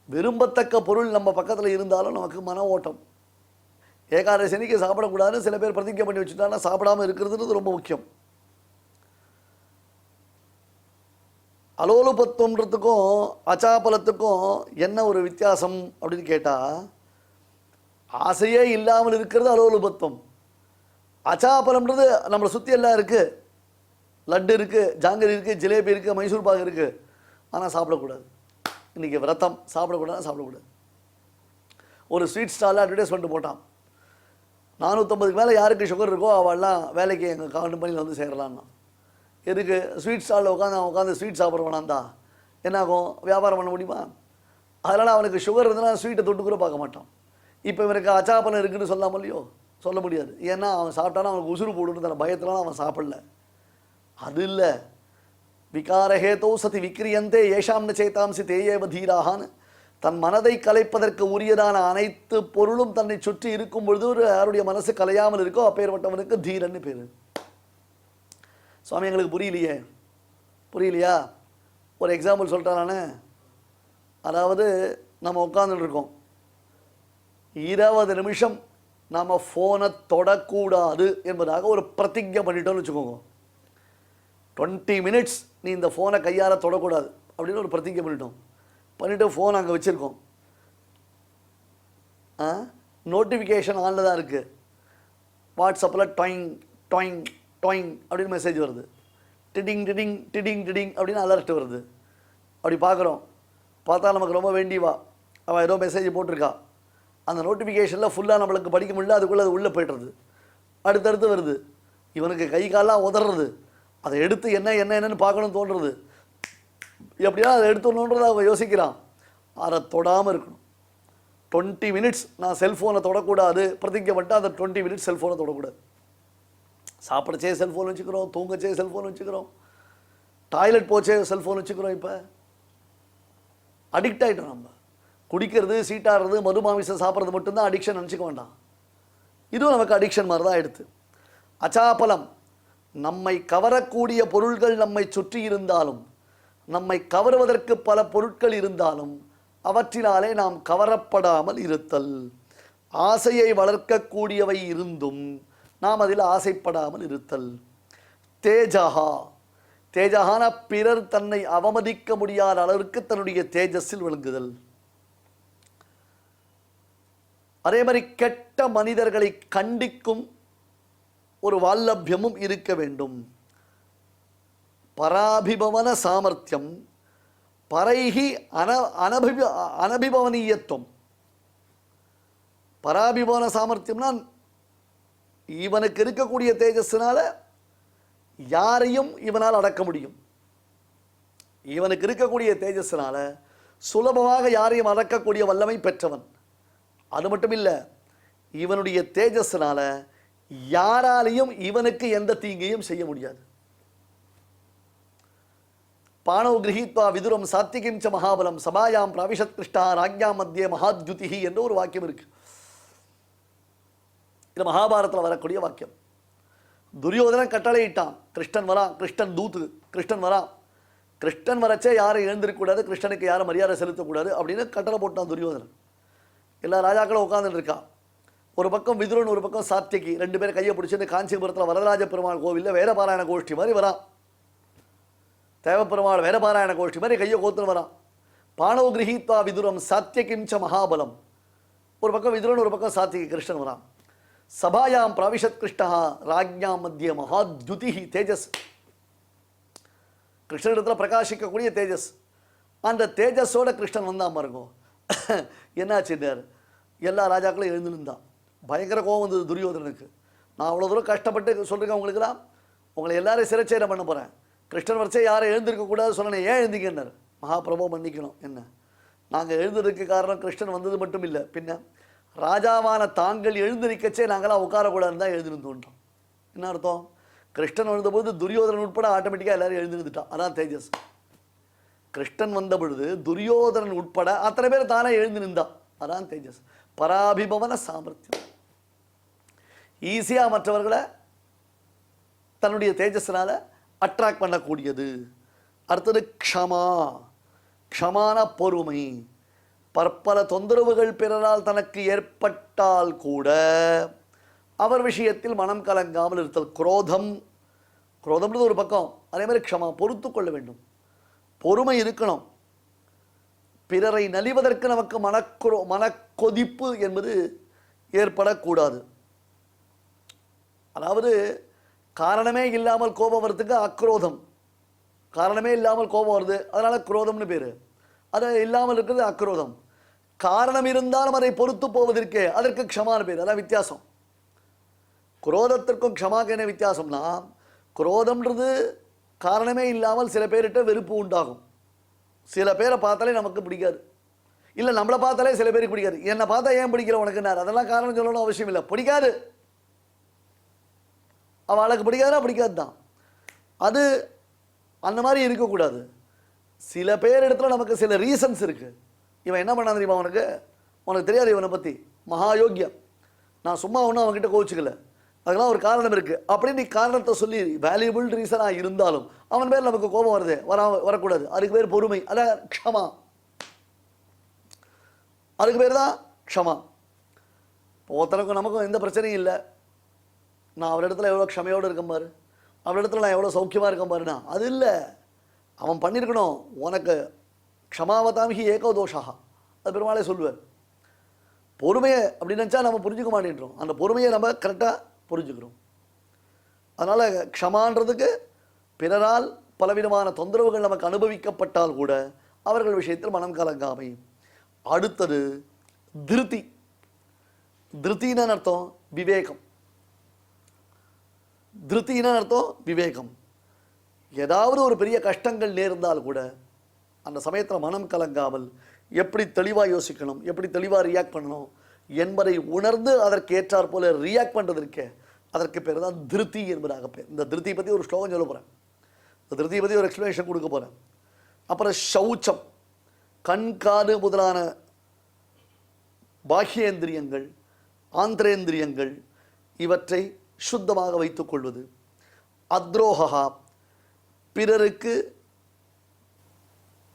விரும்பத்தக்க பொருள் நம்ம பக்கத்தில் இருந்தாலும் நமக்கு மன ஓட்டம். ஏகாதசனிக்கு சாப்பிடக்கூடாதுன்னு சில பேர் பிரதிஜை பண்ணி வச்சுட்டாங்கன்னா சாப்பிடாமல் இருக்கிறதுன்றது ரொம்ப முக்கியம். அலோலுபத்துவன்றதுக்கும் அச்சாபலத்துக்கும் என்ன ஒரு வித்தியாசம் அப்படின்னு கேட்டால், ஆசையே இல்லாமல் இருக்கிறது அலோலுபத்துவம். அச்சாபலம்ன்றது நம்மளை சுற்றி எல்லாம் இருக்குது. லட்டு இருக்குது, ஜாங்கரி இருக்குது, ஜிலேபி இருக்குது, மைசூர் பாகு இருக்குது. ஆனால் சாப்பிடக்கூடாது. இன்றைக்கி விரதம், சாப்பிடக்கூடாது. ஒரு ஸ்வீட் ஸ்டாலில் அட்வர்டைஸ்மெண்ட் போட்டான். 450க்கு மேலே யாருக்கு சுகர் இருக்கோ அவள்லாம் வேலைக்கு எங்கள் கம்பெனியில் வந்து சேரலான்னா. எதுக்கு? ஸ்வீட் ஸ்டாலில் உட்காந்து ஸ்வீட் சாப்பிட வேணாந்தா என்னாகும்? வியாபாரம் பண்ண முடியுமா? அதனால் அவனுக்கு சுகர் இருந்ததுன்னா ஸ்வீட்டை தொட்டு கூட பார்க்க மாட்டான். இப்போ இவனுக்கு அச்சாப்பலம் இருக்குதுன்னு சொல்லாமல் இல்லையோ? சொல்ல முடியாது. ஏன்னா அவன் சாப்பிட்டானா அவனுக்கு உசுறு போடுன்னு தர பயத்தினால அவன் சாப்பிடல. அது இல்லை, விகாரஹேதோ சதி விக்ரியந்தே ஏஷாம்னு சேத்தாம்சி தேயேவ தீராகான்னு தன் மனதை கலைப்பதற்கு உரியதான அனைத்து பொருளும் தன்னை சுற்றி இருக்கும் பொழுது யாருடைய மனசு கலையாமல் இருக்கோ அப்பேற்பட்டவனுக்கு தீரன்னு பேர். சுவாமி எங்களுக்கு புரியலையா? ஒரு எக்ஸாம்பிள் சொல்லிட்டேன் நான். அதாவது நம்ம உட்காந்துட்டு இருக்கோம், 20 நிமிஷம் நாம் ஃபோனை தொடக்கூடாது என்பதாக ஒரு பிரதிஜை பண்ணிட்டோம்னு வச்சுக்கோங்க. 20 மினிட்ஸ் நீ இந்த ஃபோனை கையால் தொடக்கூடாது அப்படின்னு ஒரு பிரதிஜை பண்ணிவிட்டு ஃபோன் அங்கே வச்சுருக்கோம். நோட்டிஃபிகேஷன் ஆனில் தான் இருக்குது. வாட்ஸ்அப்பில் டொயிங் டொயிங் டொயிங் அப்படின்னு மெசேஜ் வருது. டிடிங் டிடிங் டிடிங் டிடிங் அப்படின்னு அலர்ட் வருது. அப்படி பார்த்தா நமக்கு ரொம்ப வேண்டிவா அவன் ஏதோ மெசேஜ் போட்டிருக்கா. அந்த நோட்டிஃபிகேஷனில் ஃபுல்லாக நம்மளுக்கு படிக்க முடியல, அதுக்குள்ளே அது உள்ளே போய்ட்டுறது. அடுத்தடுத்து வருது. இவனுக்கு கை காலெலாம் உதறது. அதை எடுத்து என்னன்னு பார்க்கணும்னு தோன்றுறது. எப்படியா அதை எடுத்துடணுன்றதை அவன் யோசிக்கிறான். அதை தொடாமல் இருக்கணும். 20 மினிட்ஸ் நான் செல்ஃபோனை தொடக்கூடாது பிரதிஜை பண்ணிட்டு அந்த 20 மினிட்ஸ் செல்ஃபோனை தொடக்கூடாது. சாப்பிடச்சே செல்ஃபோன் வச்சுக்கிறோம், தூங்கச்சே செல்ஃபோன் வச்சுக்கிறோம், டாய்லெட் போச்சே செல்ஃபோன் வச்சுக்கிறோம். இப்போ அடிக்ட் ஆகிட்டோம். நம்ம குடிக்கிறது, சீட்டாடுறது, மதுமாமிசம் சாப்பிட்றது மட்டும்தான் அடிக்ஷன் நினச்சிக்க வேண்டாம். இதுவும் நமக்கு அடிக்ஷன் மாதிரி தான் எடுத்து. அச்சாபலம், நம்மை கவரக்கூடிய பொருள்கள் நம்மை சுற்றி இருந்தாலும், நம்மை கவருவதற்கு பல பொருட்கள் இருந்தாலும் அவற்றினாலே நாம் கவரப்படாமல் இருத்தல். ஆசையை வளர்க்கக்கூடியவை இருந்தும் நாம் அதில் ஆசைப்படாமல் இருத்தல். தேஜகான பிறர் தன்னை அவமதிக்க முடியாத அளவிற்கு தன்னுடைய தேஜஸில் விளங்குதல். அதே மாதிரி கெட்ட மனிதர்களை கண்டிக்கும் ஒரு வால்லபியமும் இருக்க வேண்டும். பராபிபவன சாமர்த்தியம், பரைஹி அனபிபவனீயத்துவம். பராபிபவன சாமர்த்தியம்னா இவனுக்கு இருக்கக்கூடிய தேஜஸ்னால யாரையும் இவனால் அடக்க முடியும். இவனுக்கு இருக்கக்கூடிய தேஜஸ்னால சுலபமாக யாரையும் அடக்கக்கூடிய வல்லமை பெற்றவன். அது மட்டும் இல்லை, இவனுடைய தேஜஸ்னால யாராலையும் இவனுக்கு எந்த தீங்கையும் செய்ய முடியாது. பாணவ கிரகீத்வா விதுரம் சாத்விகிம் ச மகாபலம் சபாயாம் பிராவிஷத் கிருஷ்ணா ராஜ்யாம் மத்தியே மகாத்யுதிஹி என்ற ஒரு வாக்கியம் இருக்கு. இது மகாபாரத்தில் வரக்கூடிய வாக்கியம். துரியோதனன் கட்டளையிட்டான், கிருஷ்ணன் வரான், கிருஷ்ணன் தூத்து, கிருஷ்ணன் வரான், கிருஷ்ணன் வரச்சே யாரும் எழுந்திருக்கக்கூடாது, கிருஷ்ணனுக்கு யாரும் மரியாதை செலுத்தக்கூடாது அப்படின்னு கட்டளை போட்டான் துரியோதனன். எல்லா ராஜாக்களும் உட்காந்துட்டு இருக்கா. ஒரு பக்கம் விதுரன், ஒரு பக்கம் சாத்தியகி, 2 பேரும் கையை பிடிச்சிட்டு காஞ்சிபுரத்தில் வரதராஜ பெருமாள் கோவிலில் வேதபாராயண கோஷ்டி மாதிரி வரான். தேவப்பெருமாள் வேதபாராயண கோஷ்டி மாதிரி கையை கோத்துன்னு வரான். பாணவ கிரகீத்வா விதுரம் சாத்தியகிம் ச மகாபலம். ஒரு பக்கம் விதுரன், ஒரு பக்கம் சாத்தியகி, கிருஷ்ணன் வரான். சபாயாம் பிராவிஷத் கிருஷ்ணா ராஜ்யாம் மத்திய மகாத்யுதிஹி தேஜஸ். கிருஷ்ணனிடத்தில் பிரகாசிக்கக்கூடிய தேஜஸ். அந்த தேஜஸோட கிருஷ்ணன் வந்தான் பாருங்க. என்னாச்சுன்னார், எல்லா ராஜாக்களும் எழுந்து நின்றான். பயங்கர கோபம் வந்தது துரியோதனனுக்கு. நான் அவ்வளோ தூரம் கஷ்டப்பட்டு சொல்கிறேன் உங்களுக்குலாம், உங்களை எல்லாரையும் சிறைச்சேதம் பண்ண போகிறேன், கிருஷ்ணன் வரைச்சே யாரும் எழுந்திருக்கக்கூடாது சொன்னேன், ஏன் எழுந்திங்கன்னார். மகாபிரபு மன்னிக்கணும், என்ன நாங்கள் எழுந்ததுக்கு காரணம் கிருஷ்ணன் வந்தது மட்டும் இல்லை, பின்ன ராஜாவான தாங்கள் எழுந்திருக்கச்சே நாங்களாம் உட்காரக்கூடாதுன்னு தான் எழுந்திருந்தோன்றோம். என்ன அர்த்தம்? கிருஷ்ணன் வந்தபோது துரியோதனன் உட்பட ஆட்டோமேட்டிக்காக எல்லாரும் எழுந்திருந்துட்டான். அதான் தேஜஸ். கிருஷ்ணன் வந்த பொழுது துரியோதனன் உட்பட அத்தனை பேர் தானே எழுந்து நின்றான். அதான் தேஜஸ். பராபிபவன சாமர்த்தியம். ஈஸியாக மற்றவர்களை தன்னுடைய தேஜஸ்னால அட்ராக்ட் பண்ணக்கூடியது. அடுத்தது க்ஷமா. க்ஷமான பொறுமை. பற்பல தொந்தரவுகள் பிறரால் தனக்கு ஏற்பட்டால் கூட அவர் விஷயத்தில் மனம் கலங்காமல் இருத்தல். குரோதம், குரோதம்ன்றது ஒரு பக்கம், அதே மாதிரி க்ஷமா, பொறுத்து கொள்ள வேண்டும், பொறுமை இருக்கணும். பிறரை நலிவதற்கு நமக்கு மனக்கொதிப்பு என்பது ஏற்படக்கூடாது. அதாவது காரணமே இல்லாமல் கோபம் வரத்துக்கு அக்ரோதம். காரணமே இல்லாமல் கோபம் வருது, அதனால குரோதம்னு பேர். அது இல்லாமல் இருக்கிறது அக்ரோதம். காரணம் இருந்தாலும் அதை பொறுத்து போவதற்கே அதற்கு க்ஷமான பேர். அதான் வித்தியாசம். குரோதத்திற்கும் க்ஷமாக்கு என்ன வித்தியாசம்னா, குரோதம்ன்றது காரணமே இல்லாமல் சில பேர்கிட்ட வெறுப்பு உண்டாகும். சில பேரை பார்த்தாலே நமக்கு பிடிக்காது, இல்லை நம்மளை பார்த்தாலே சில பேருக்கு பிடிக்காது. என்னை பார்த்தா ஏன் பிடிக்கல உனக்குன்னார், அதெல்லாம் காரணம் சொல்லணும் அவசியம் இல்லை, பிடிக்காது. அவளுக்கு பிடிக்காதுன்னா பிடிக்காது தான். அது அந்த மாதிரி இருக்கக்கூடாது. சில பேர் இடத்துல நமக்கு சில ரீசன்ஸ் இருக்கு. இவன் என்ன பண்ணா தெரியுமா, உனக்கு தெரியாது இவனை பற்றி, மகாயோக்கியம், நான் சும்மா ஒன்றும் அவன்கிட்ட கோவிச்சுக்கல, அதுக்கெல்லாம் ஒரு காரணம் இருக்கு அப்படின்னு நீ காரணத்தை சொல்லி வேல்யூபிள் ரீசனாக இருந்தாலும் அவன் பேர் நமக்கு கோபம் வருது, வரக்கூடாது. அதுக்கு பேர் பொறுமை, அதான் க்ஷமா. அதுக்கு பேர் தான் க்ஷமா. ஒருத்தனுக்கும் நமக்கும் எந்த பிரச்சனையும் இல்லை, நான் அவரிடத்துல எவ்வளோ க்ஷமையோடு இருக்கேன் பாரு, அவரிடத்துல நான் எவ்வளோ சௌக்கியமாக இருக்கேன் பாருண்ணா, அது இல்லை. அவன் பண்ணியிருக்கணும் உனக்கு க்ஷமாவதாமிகி ஏகோ தோஷா, அது பெருமாளே சொல்லுவார். பொறுமையை அப்படி நினச்சா நம்ம புரிஞ்சுக்க மாட்டேன்றோம், அந்த பொறுமையை நம்ம கரெக்டாக புரிஞ்சுக்கிறோம். அதனால் க்ஷமான்றதுக்கு பிறரால் பலவிதமான தொந்தரவுகள் நமக்கு அனுபவிக்கப்பட்டால் கூட அவர்கள் விஷயத்தில் மனம் கலங்காமை. அடுத்தது திருதி. திருத்தின்னு அர்த்தம் விவேகம். திருத்தின்னு அர்த்தம் விவேகம். ஏதாவது ஒரு பெரிய கஷ்டங்கள் நேர்ந்தால் கூட அந்த சமயத்தில் மனம் கலங்காமல் எப்படி தெளிவாக யோசிக்கணும், எப்படி தெளிவாக ரியாக்ட் பண்ணணும் என்பதை உணர்ந்து அதற்கு ஏற்றாற் போல ரியாக்ட் பண்ணுறதுக்கு அதற்கு பேர் தான் திருத்தி என்பதாக பேர். இந்த திருத்தியை பற்றி ஒரு ஸ்லோகம் சொல்ல போகிறேன், இந்த திருத்தியை பற்றி ஒரு எக்ஸ்பிளனேஷன் கொடுக்க போகிறேன். அப்புறம் சௌச்சம், கண் காது முதலான பாஹ்யேந்திரியங்கள் ஆந்திரேந்திரியங்கள் இவற்றை சுத்தமாக வைத்துக் கொள்வது. அத்ரோகா, பிறருக்கு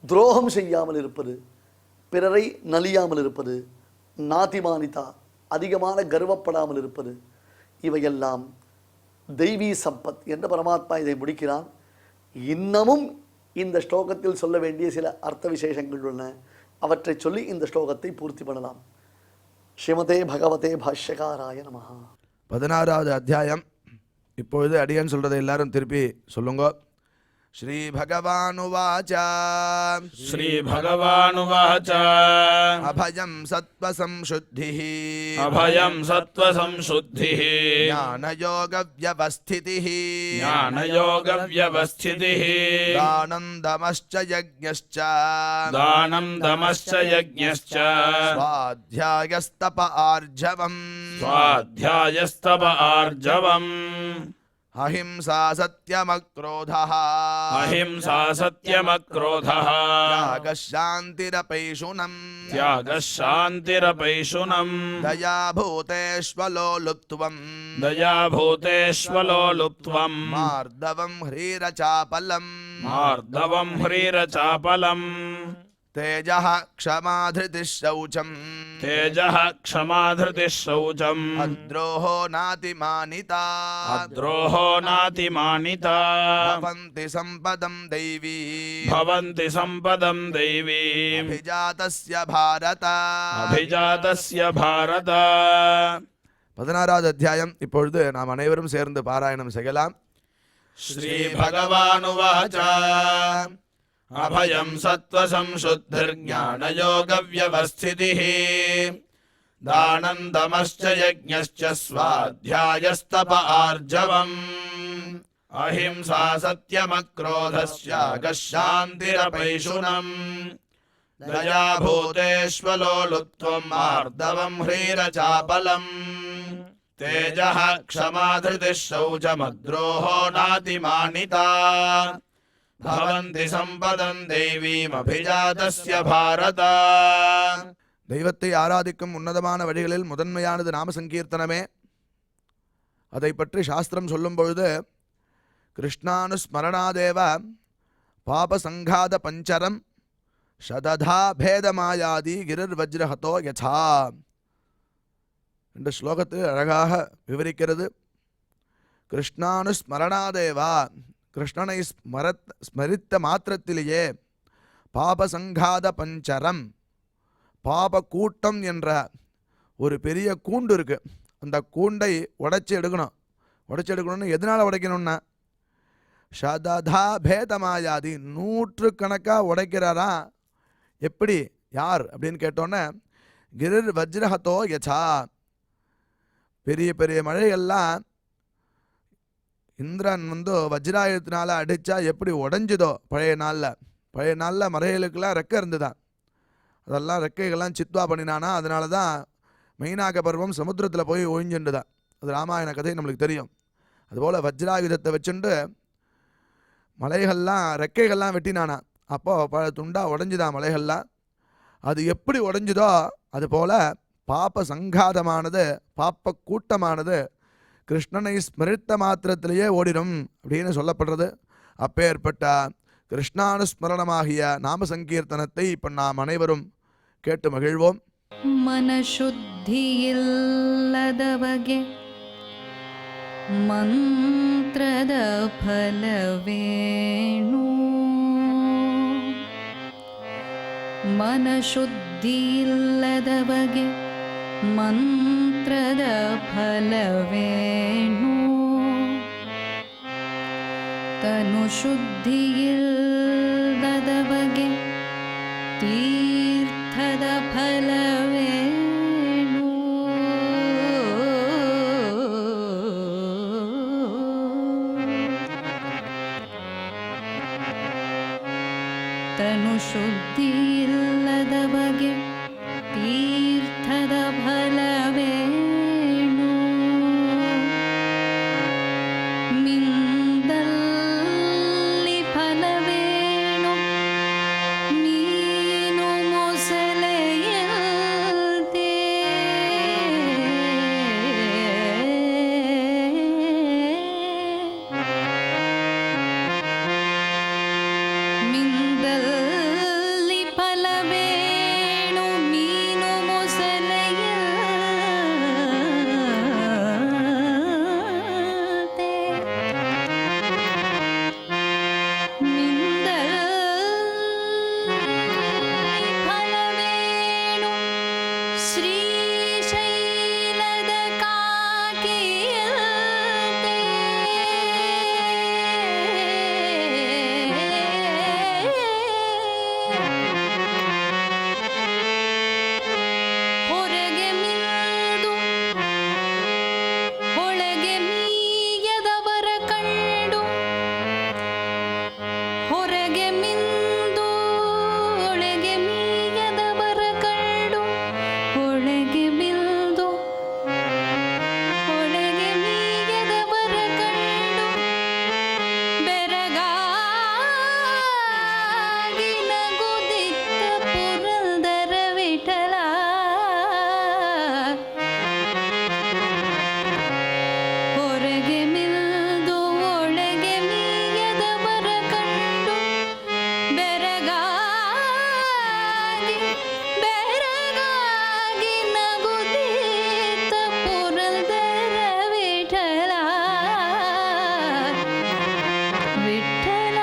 துரோகம் செய்யாமல் இருப்பது, பிறரை நலியாமல் இருப்பது. நாதிமானிதா, அதிகமான கர்வப்படாமல் இருப்பது. இவையெல்லாம் தெய்வீ சம்பத் என்று பரமாத்மா இதை முடிக்கிறான். இன்னமும் இந்த ஸ்லோகத்தில் சொல்ல வேண்டிய சில அர்த்த விசேஷங்கள் உள்ளன, அவற்றை சொல்லி இந்த ஸ்லோகத்தை பூர்த்தி பண்ணலாம். ஸ்ரீமதே பகவதே பாஷ்யகாராய நமஹ. 16வது அத்தியாயம். இப்பொழுது அடியன் சொல்றதை எல்லாரும் திருப்பி சொல்லுங்க. ஸ்ரீ பகவானுவாச. ஸ்ரீ பகவானுவாச. அபயம் சத்வசம்சுத்திः. அபயம் சத்வசம்சுத்திः. ஞானயோக வியவஸ்திதிः. ஞானயோக வியவஸ்திதிः. தானம் தமஸ்ச யஜ்ஞஸ்ச. தானம் தமஸ்ச யஜ்ஞஸ்ச. ஸ்வாத்யாயஸ்தப ஆர்ஜவம். ஸ்வாத்யாயஸ்தப ஆர்ஜவம். அஹிம்சா சத்யமக்ரோதः. அஹிம்சா சத்யமக்ரோதः. தியாகசாந்திரபைஷுனம். தியாகசாந்திரபைஷுனம். தயாபூதேஷ்வலோலுப்த்வம். தயாபூதேஷ்வலோலுப்த்வம். மார்தவம் ஹ்ரீரசாபலம். மார்தவம் ஹ்ரீரசாபலம். தேஜः க்ஷமாத்ருதிः சௌச்சம். தேஜः க்ஷமாத்ருதிः சௌச்சம். அத்ரோஹோ நாதிமானிதா. அத்ரோஹோ நாதிமானிதா. பவந்தி சம்பதம் தெய்வீ. பவந்தி சம்பதம் தெய்வீ. அபிஜாதஸ்ய பாரத. அபிஜாதஸ்ய பாரத. 16வது அத்தியாயம். இப்பொழுது நாம் அனைவரும் சேர்ந்து பாராயணம் செய்யலாம். ஸ்ரீ பகவானுவாச. अभयं सत्त्वसंशुद्धिर्ज्ञानयोगव्यवस्थितिः दानन्दमश्च यज्ञश्च स्वाध्यायस्तप आर्जवम् अहिंसा सत्यमक्रोधस्यागः शान्तिरपैशुनम् दया भूतेष्वलोलुप्त्वम् आर्दवम् ह्रीरचापलम् तेजः क्षमा धृतिः शौचमद्रोहो नातिमानिता भवन्ति सम्पदम् देवीमभिजातस्य भारत தெய்வத்தை ஆராதிக்கும் உன்னதமான வழிகளில் முதன்மையானது நாம சங்கீர்த்தனமே. அதை பற்றி சாஸ்திரம் சொல்லும் பொழுது கிருஷ்ணானுஸ்மரணாதேவ பாபசங்காத பஞ்சரம் சததா பேதமாயாதி கிரிர் வஜ்ரஹதோ யசா என்ற ஸ்லோகத்தில் அழகாக விவரிக்கிறது. கிருஷ்ணானுஸ்மரணாதேவா, கிருஷ்ணனை ஸ்மரித்த மாத்திரத்திலேயே பாபசங்காத பஞ்சரம், பாப கூட்டம் என்ற ஒரு பெரிய கூண்டு இருக்கு. அந்த கூண்டை உடைச்சி எடுக்கணும். உடைச்சி எடுக்கணும்னு எதனால் உடைக்கணும்னா சததா பேதமாயாதி, நூற்றுக்கணக்காக உடைக்கிறாரா. எப்படி, யார் அப்படின்னு கேட்டோன்னே கிரிர் வஜ்ரஹதோ யசா, பெரிய பெரிய மழைகள்லாம் இந்திரன் வஜ்ராயுதத்தினால அடித்தா எப்படி உடஞ்சுதோ பழைய நாளில் மறைகளுக்கெல்லாம் ரெக்கை இருந்துதான். அதெல்லாம் ரெக்கைகள்லாம் சித்வா பண்ணினானா. அதனால தான் மெயினாக பருவம் சமுத்திரத்தில் போய் ஒழிஞ்சுண்டுதான். அது ராமாயண கதை நம்மளுக்கு தெரியும். அதுபோல் வஜ்ராயுதத்தை வச்சுண்டு மலைகள்லாம் ரெக்கைகள்லாம் வெட்டினானா. அப்போது பல துண்டாக உடஞ்சுதான் மலைகள்லாம். அது எப்படி உடஞ்சுதோ அதுபோல் பாப்ப சங்காதமானது, பாப்ப கூட்டமானது கிருஷ்ணனை ஸ்மரித்த மாத்திரத்திலேயே ஓடிடும் அப்படின்னு சொல்லப்படுறது. அப்பேற்பட்ட கிருஷ்ணானுஸ்மரணமாகிய நாம சங்கீர்த்தனத்தை இப்போ நாம் அனைவரும் கேட்டு மகிழ்வோம். ಮನಶುದ್ಧಿಯಿಲ್ಲದವಗೆ ಮಂತ್ರದ ಫಲವೇಣು, ಮನಶುದ್ಧಿಯಿಲ್ಲದವಗೆ ಮಂತ್ರದ ಫಲವೇಣು, ತನು ಶುದ್ಧಿಯಿಲ್ಲದವಗೆ ತೀರ್ಥದ ಫಲವೇಣು. ತನು ಶುದ್ಧಿಯಿಲ್ಲದವಗೆ ತೀರ್ಥದ ಫಲವೇಣು. ಮಿಂದಲ್ಲಿ ಫಲವೇಣು, ಮೀನು ಮೊಸಳೆಯಂತೆ. ಮಿಂದಲ್ಲಿ ಫಲವೇಣು, ಮೀನು ಮೊಸಳೆಯಂತೆ. ಮಿಂದಲ್ಲಿ ಫಲವೇಣು, ಶ್ರೀಶೈಲದ ಕಾಕಿಯಂತೆ. ಹೊರಗೆ ಮಿಂದು ಒಳಗೆ ಮೀಯದವರ ಕಂಡು, ಹೊರಗೆ ಮಿಂದು ಒಳಗೆ ಮೀಯದವರ ಕಂಡು, ಒಳಗೆ ಮಿಂದು ಒಳಗೆ ಮೀಯದವರ ಕಂಡು, ಬೆರಗಾಗಿ ನಗುದಿತ್ತ ಪುರಂದರ ವಿಠಲ. ಹೊರಗೆ ಮಿಂದು ಒಳಗೆ ಮೀಯದವರ ಕಂಡು, ಬೆರಗಾಗಿ ನಗುದಿತ್ತ ಪುರಂದರ ವಿಠಲ. ವಿಠಲ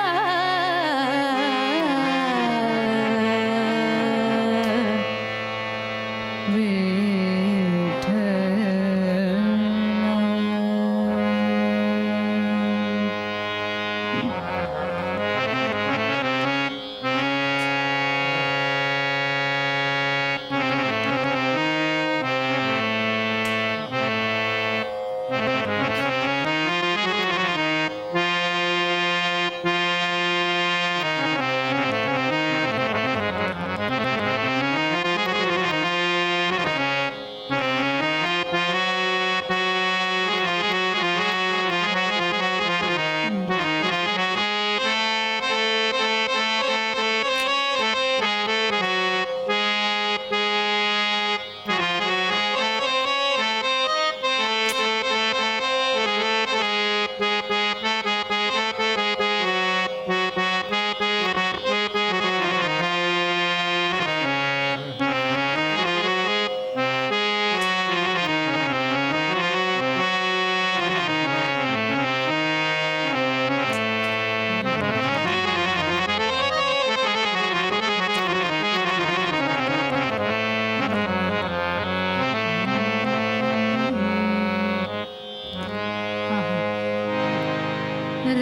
ವಿಠಲ.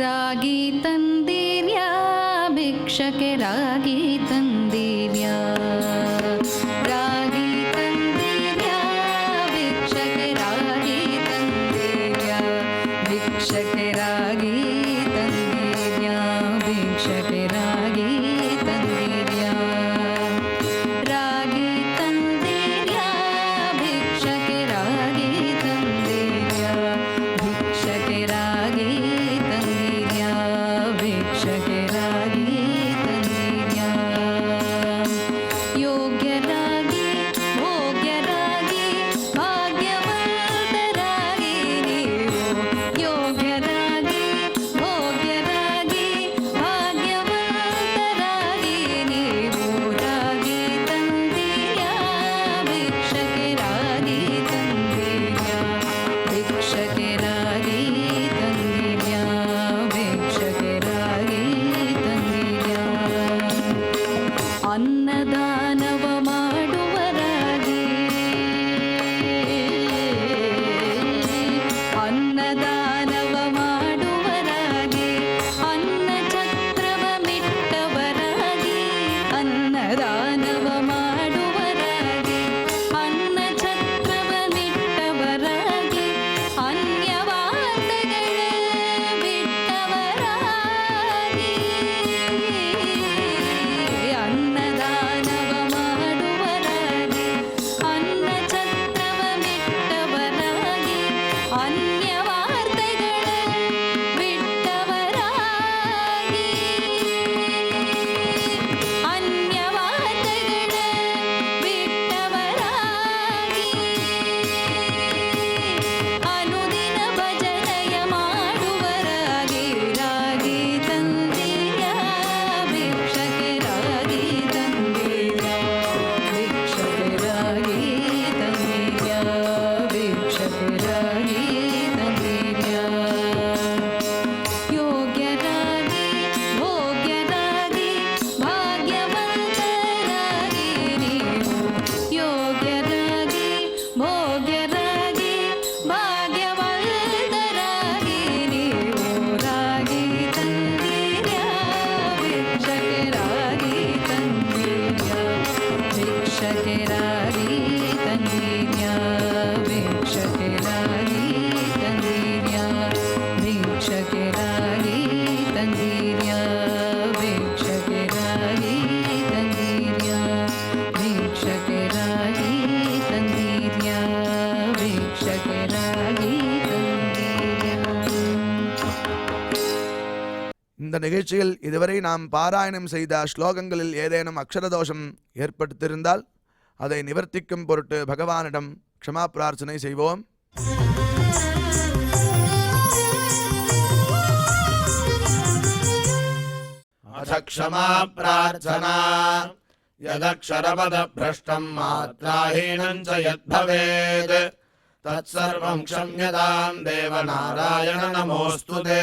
ರಾಗಿ ತಂದಿರ್ಯಾ ಭಿಕ್ಷಕ್ಕೆ ರಾಗಿ ತಂದಿರ್ಯಾ ರಾಗಿ ತಂದಿರ್ಯಾ ಭಿಕ್ಷಕ್ಕೆ ರಾಗಿ ತಂದಿರ್ಯಾ ಭಿಕ್ಷಕ್ಕೆ ರಾಗಿ ತಂದಿರ್ಯಾ ಭಿಕ್ಷಕ್ಕೆ ರಾಗಿ ತಂದಿರ್ಯಾ ರಾಗಿ ತಂದಿರ್ಯಾ ಭಿಕ್ಷಕ್ಕೆ ರಾಗಿ ತಂದಿರ್ಯಾ ಭಿಕ್ಷಕ್ಕೆ ರಾಗಿ ತಂದಿರ್ಯಾ ಭಿಕ್ಷಕ್ಕೆ ರಾಗಿ ತಂದಿರ್ಯಾ ಯೋಗ್ಯರಾಗಿ ಭೋಗ್ಯರಾಗಿ ಭಾಗ್ಯವಂತರಾಗಿ ನೀವು ಯೋಗ್ಯರಾಗಿ ಭೋಗ್ಯರಾಗಿ ಭಾಗ್ಯವಂತರಾಗಿ ನೀವು ರಾಗಿ ತಂದಿರ್ಯಾ ಭಿಕ್ಷಕ್ಕೆ ರಾಗಿ ತಂದಿರ್ಯಾ ಭಿಕ್ಷಕ್ಕೆ ರಾಗಿ ತಂದಿರ್ಯಾ ಭಿಕ್ಷಕ್ಕೆ ರಾಗಿ ತಂದಿರ್ಯಾ ಅನ್ನದಾನವ ಮಾಡುವರಾಗಿ ಅನ್ನದಾನವ ಮಾಡುವರಾಗಿ ಅನ್ನ ಛತ್ರವ ಮಿಟ್ಟವರಾಗಿ ಅನ್ನದಾನವ ಮಾಡುವರಾಗಿ ಅನ್ನ ಛತ್ರವ ಮಿಟ್ಟವರಾಗಿ ಅನ್ಯವಾದಗಳ ಬಿಟ್ಟವರಾಗಿ ಅನ್ನದಾನವ ಮಾಡುವರಾಗಿ ಅನ್ನ ಛತ್ರವ ಮಿಟ್ಟವರಾಗಿ ಅನ್ಯವಾರ್ತೆಗಳ ಬಿಟ್ಟವರಾಗಿ ಅನ್ಯವಾರ್ತೆಗಳ ಬಿಟ್ಟವರಾಗಿ ಅನುದಿನ ಭಜನೆಯ ಮಾಡುವರಾಗಿ ರಾಗಿ ತಂದಿರ್ಯಾ ಭಿಕ್ಷಕ್ಕೆ ರಾಗಿ ತಂದಿರ್ಯಾ ಭಿಕ್ಷಕ್ಕೆ ರಾಗಿ ತಂದಿರ್ಯಾ ಭಿಕ್ಷಕ್ಕೆ ರಾಗಿ ತಂದಿರ್ಯಾ ಯೋಗ್ಯರಾಗಿ ಭೋಗ್ಯರಾಗಿ ಭಾಗ್ಯವಂತರಾಗಿ ನೀವು ಯೋಗ್ಯರಾಗಿ ಭೋಗ್ಯರಾಗಿ ಭಾಗ್ಯವಂತರಾಗಿ ನೀವು ರಾಗಿ ತಂದಿರ್ಯಾ ಭಿಕ್ಷಕ್ಕೆ ರಾಗಿ ತಂದಿರ್ಯಾ ಭಿಕ್ಷಕ್ಕೆ ರಾಗಿ ತಂದಿರ್ಯಾ ಭಿಕ್ಷಕ್ಕೆ ರಾಗಿ ತಂದಿರ್ಯಾ ಭಿಕ್ಷಕ್ಕೆ ರಾಗಿ ತಂದಿರ್ಯಾ ಭಿಕ್ಷಕ್ಕೆ ರಾಗಿ ತಂದಿರ್ಯಾ ಭಿಕ್ಷಕ್ಕೆ ರಾಗಿ ತಂದಿರ್ಯಾ ಭಿಕ್ಷಕ್ಕೆ ರಾಗಿ ತಂದಿರ್ಯಾ. இந்த நிகழ்ச்சியில் இதுவரை நாம் பாராயணம் செய்த ஸ்லோகங்களில் ஏதேனும் அக்ஷரதோஷம் ஏற்பட்டிருந்தால் அதை நிவர்த்திக்கும் பொருட்டு பகவானிடம் க்ஷமா பிரார்த்தனை செய்வோம். अथ क्षमा प्रार्थना यदक्षरपदभ्रष्टं मात्राहीनं च यद्भवेत् तत्सर्वं क्षम्यतां देवनारायण नमोऽस्तु ते।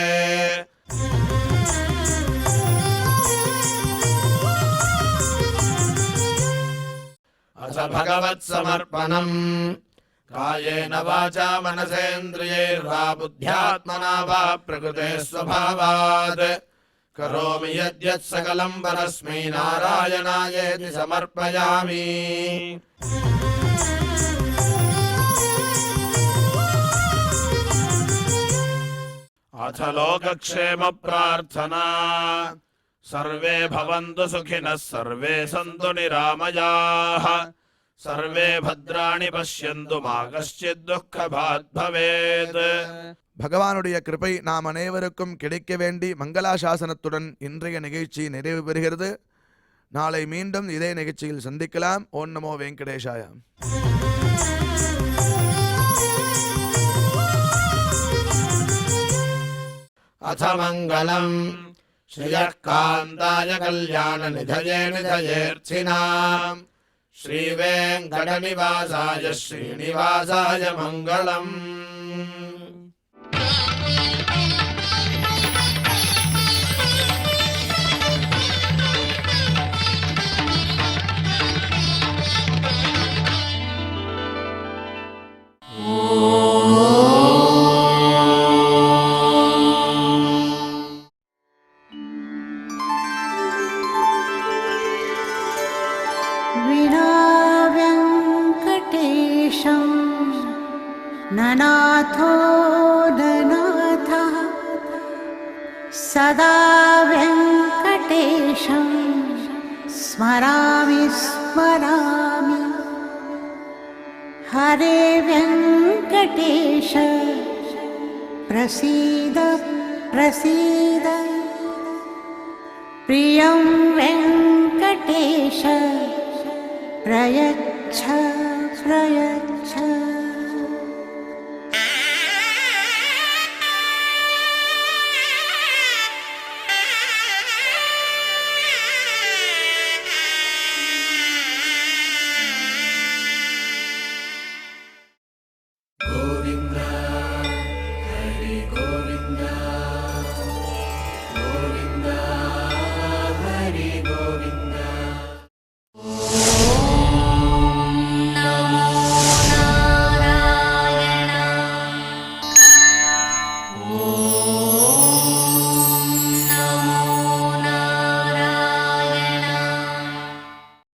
अथ भगवत्समर्पणम् कायेन वाचा मनसेन्द्रियैर्वा बुद्ध्यात्मना वा प्रकृते स्वभावात् करोमि यद्यत् सकलं परस्मै नारायणायेति समर्पयामि। अथ लोकक्षेम प्रार्थना सर्वे भवन्तु सुखिनः सर्वे सन्तु निरामयाः सर्वे भद्राणि पश्यन्तु मा कश्चित् दुःखभाग् भवेत्। பகவானுடைய கிருபை நாம் அனைவருக்கும் கிடைக்க வேண்டி மங்களாசாசனத்துடன் இன்றைய நிகழ்ச்சி நிறைவு பெறுகிறது. நாளை மீண்டும் இதே நிகழ்ச்சியில் சந்திக்கலாம். ஓம் நமோ வெங்கடேஷாய. अथ मङ्गलम् श्रियः कान्ताय कल्याणनिधये निधयेऽर्थिनाम् श्रीवेङ्कटनिवासाय श्रीनिवासाय मङ्गलम्। सदा वेङ्कटेशं स्मरामि स्मरामि हरे वेङ्कटेश प्रसीद प्रसीद प्रियं वेङ्कटेश प्रयच्छ प्रयच्छ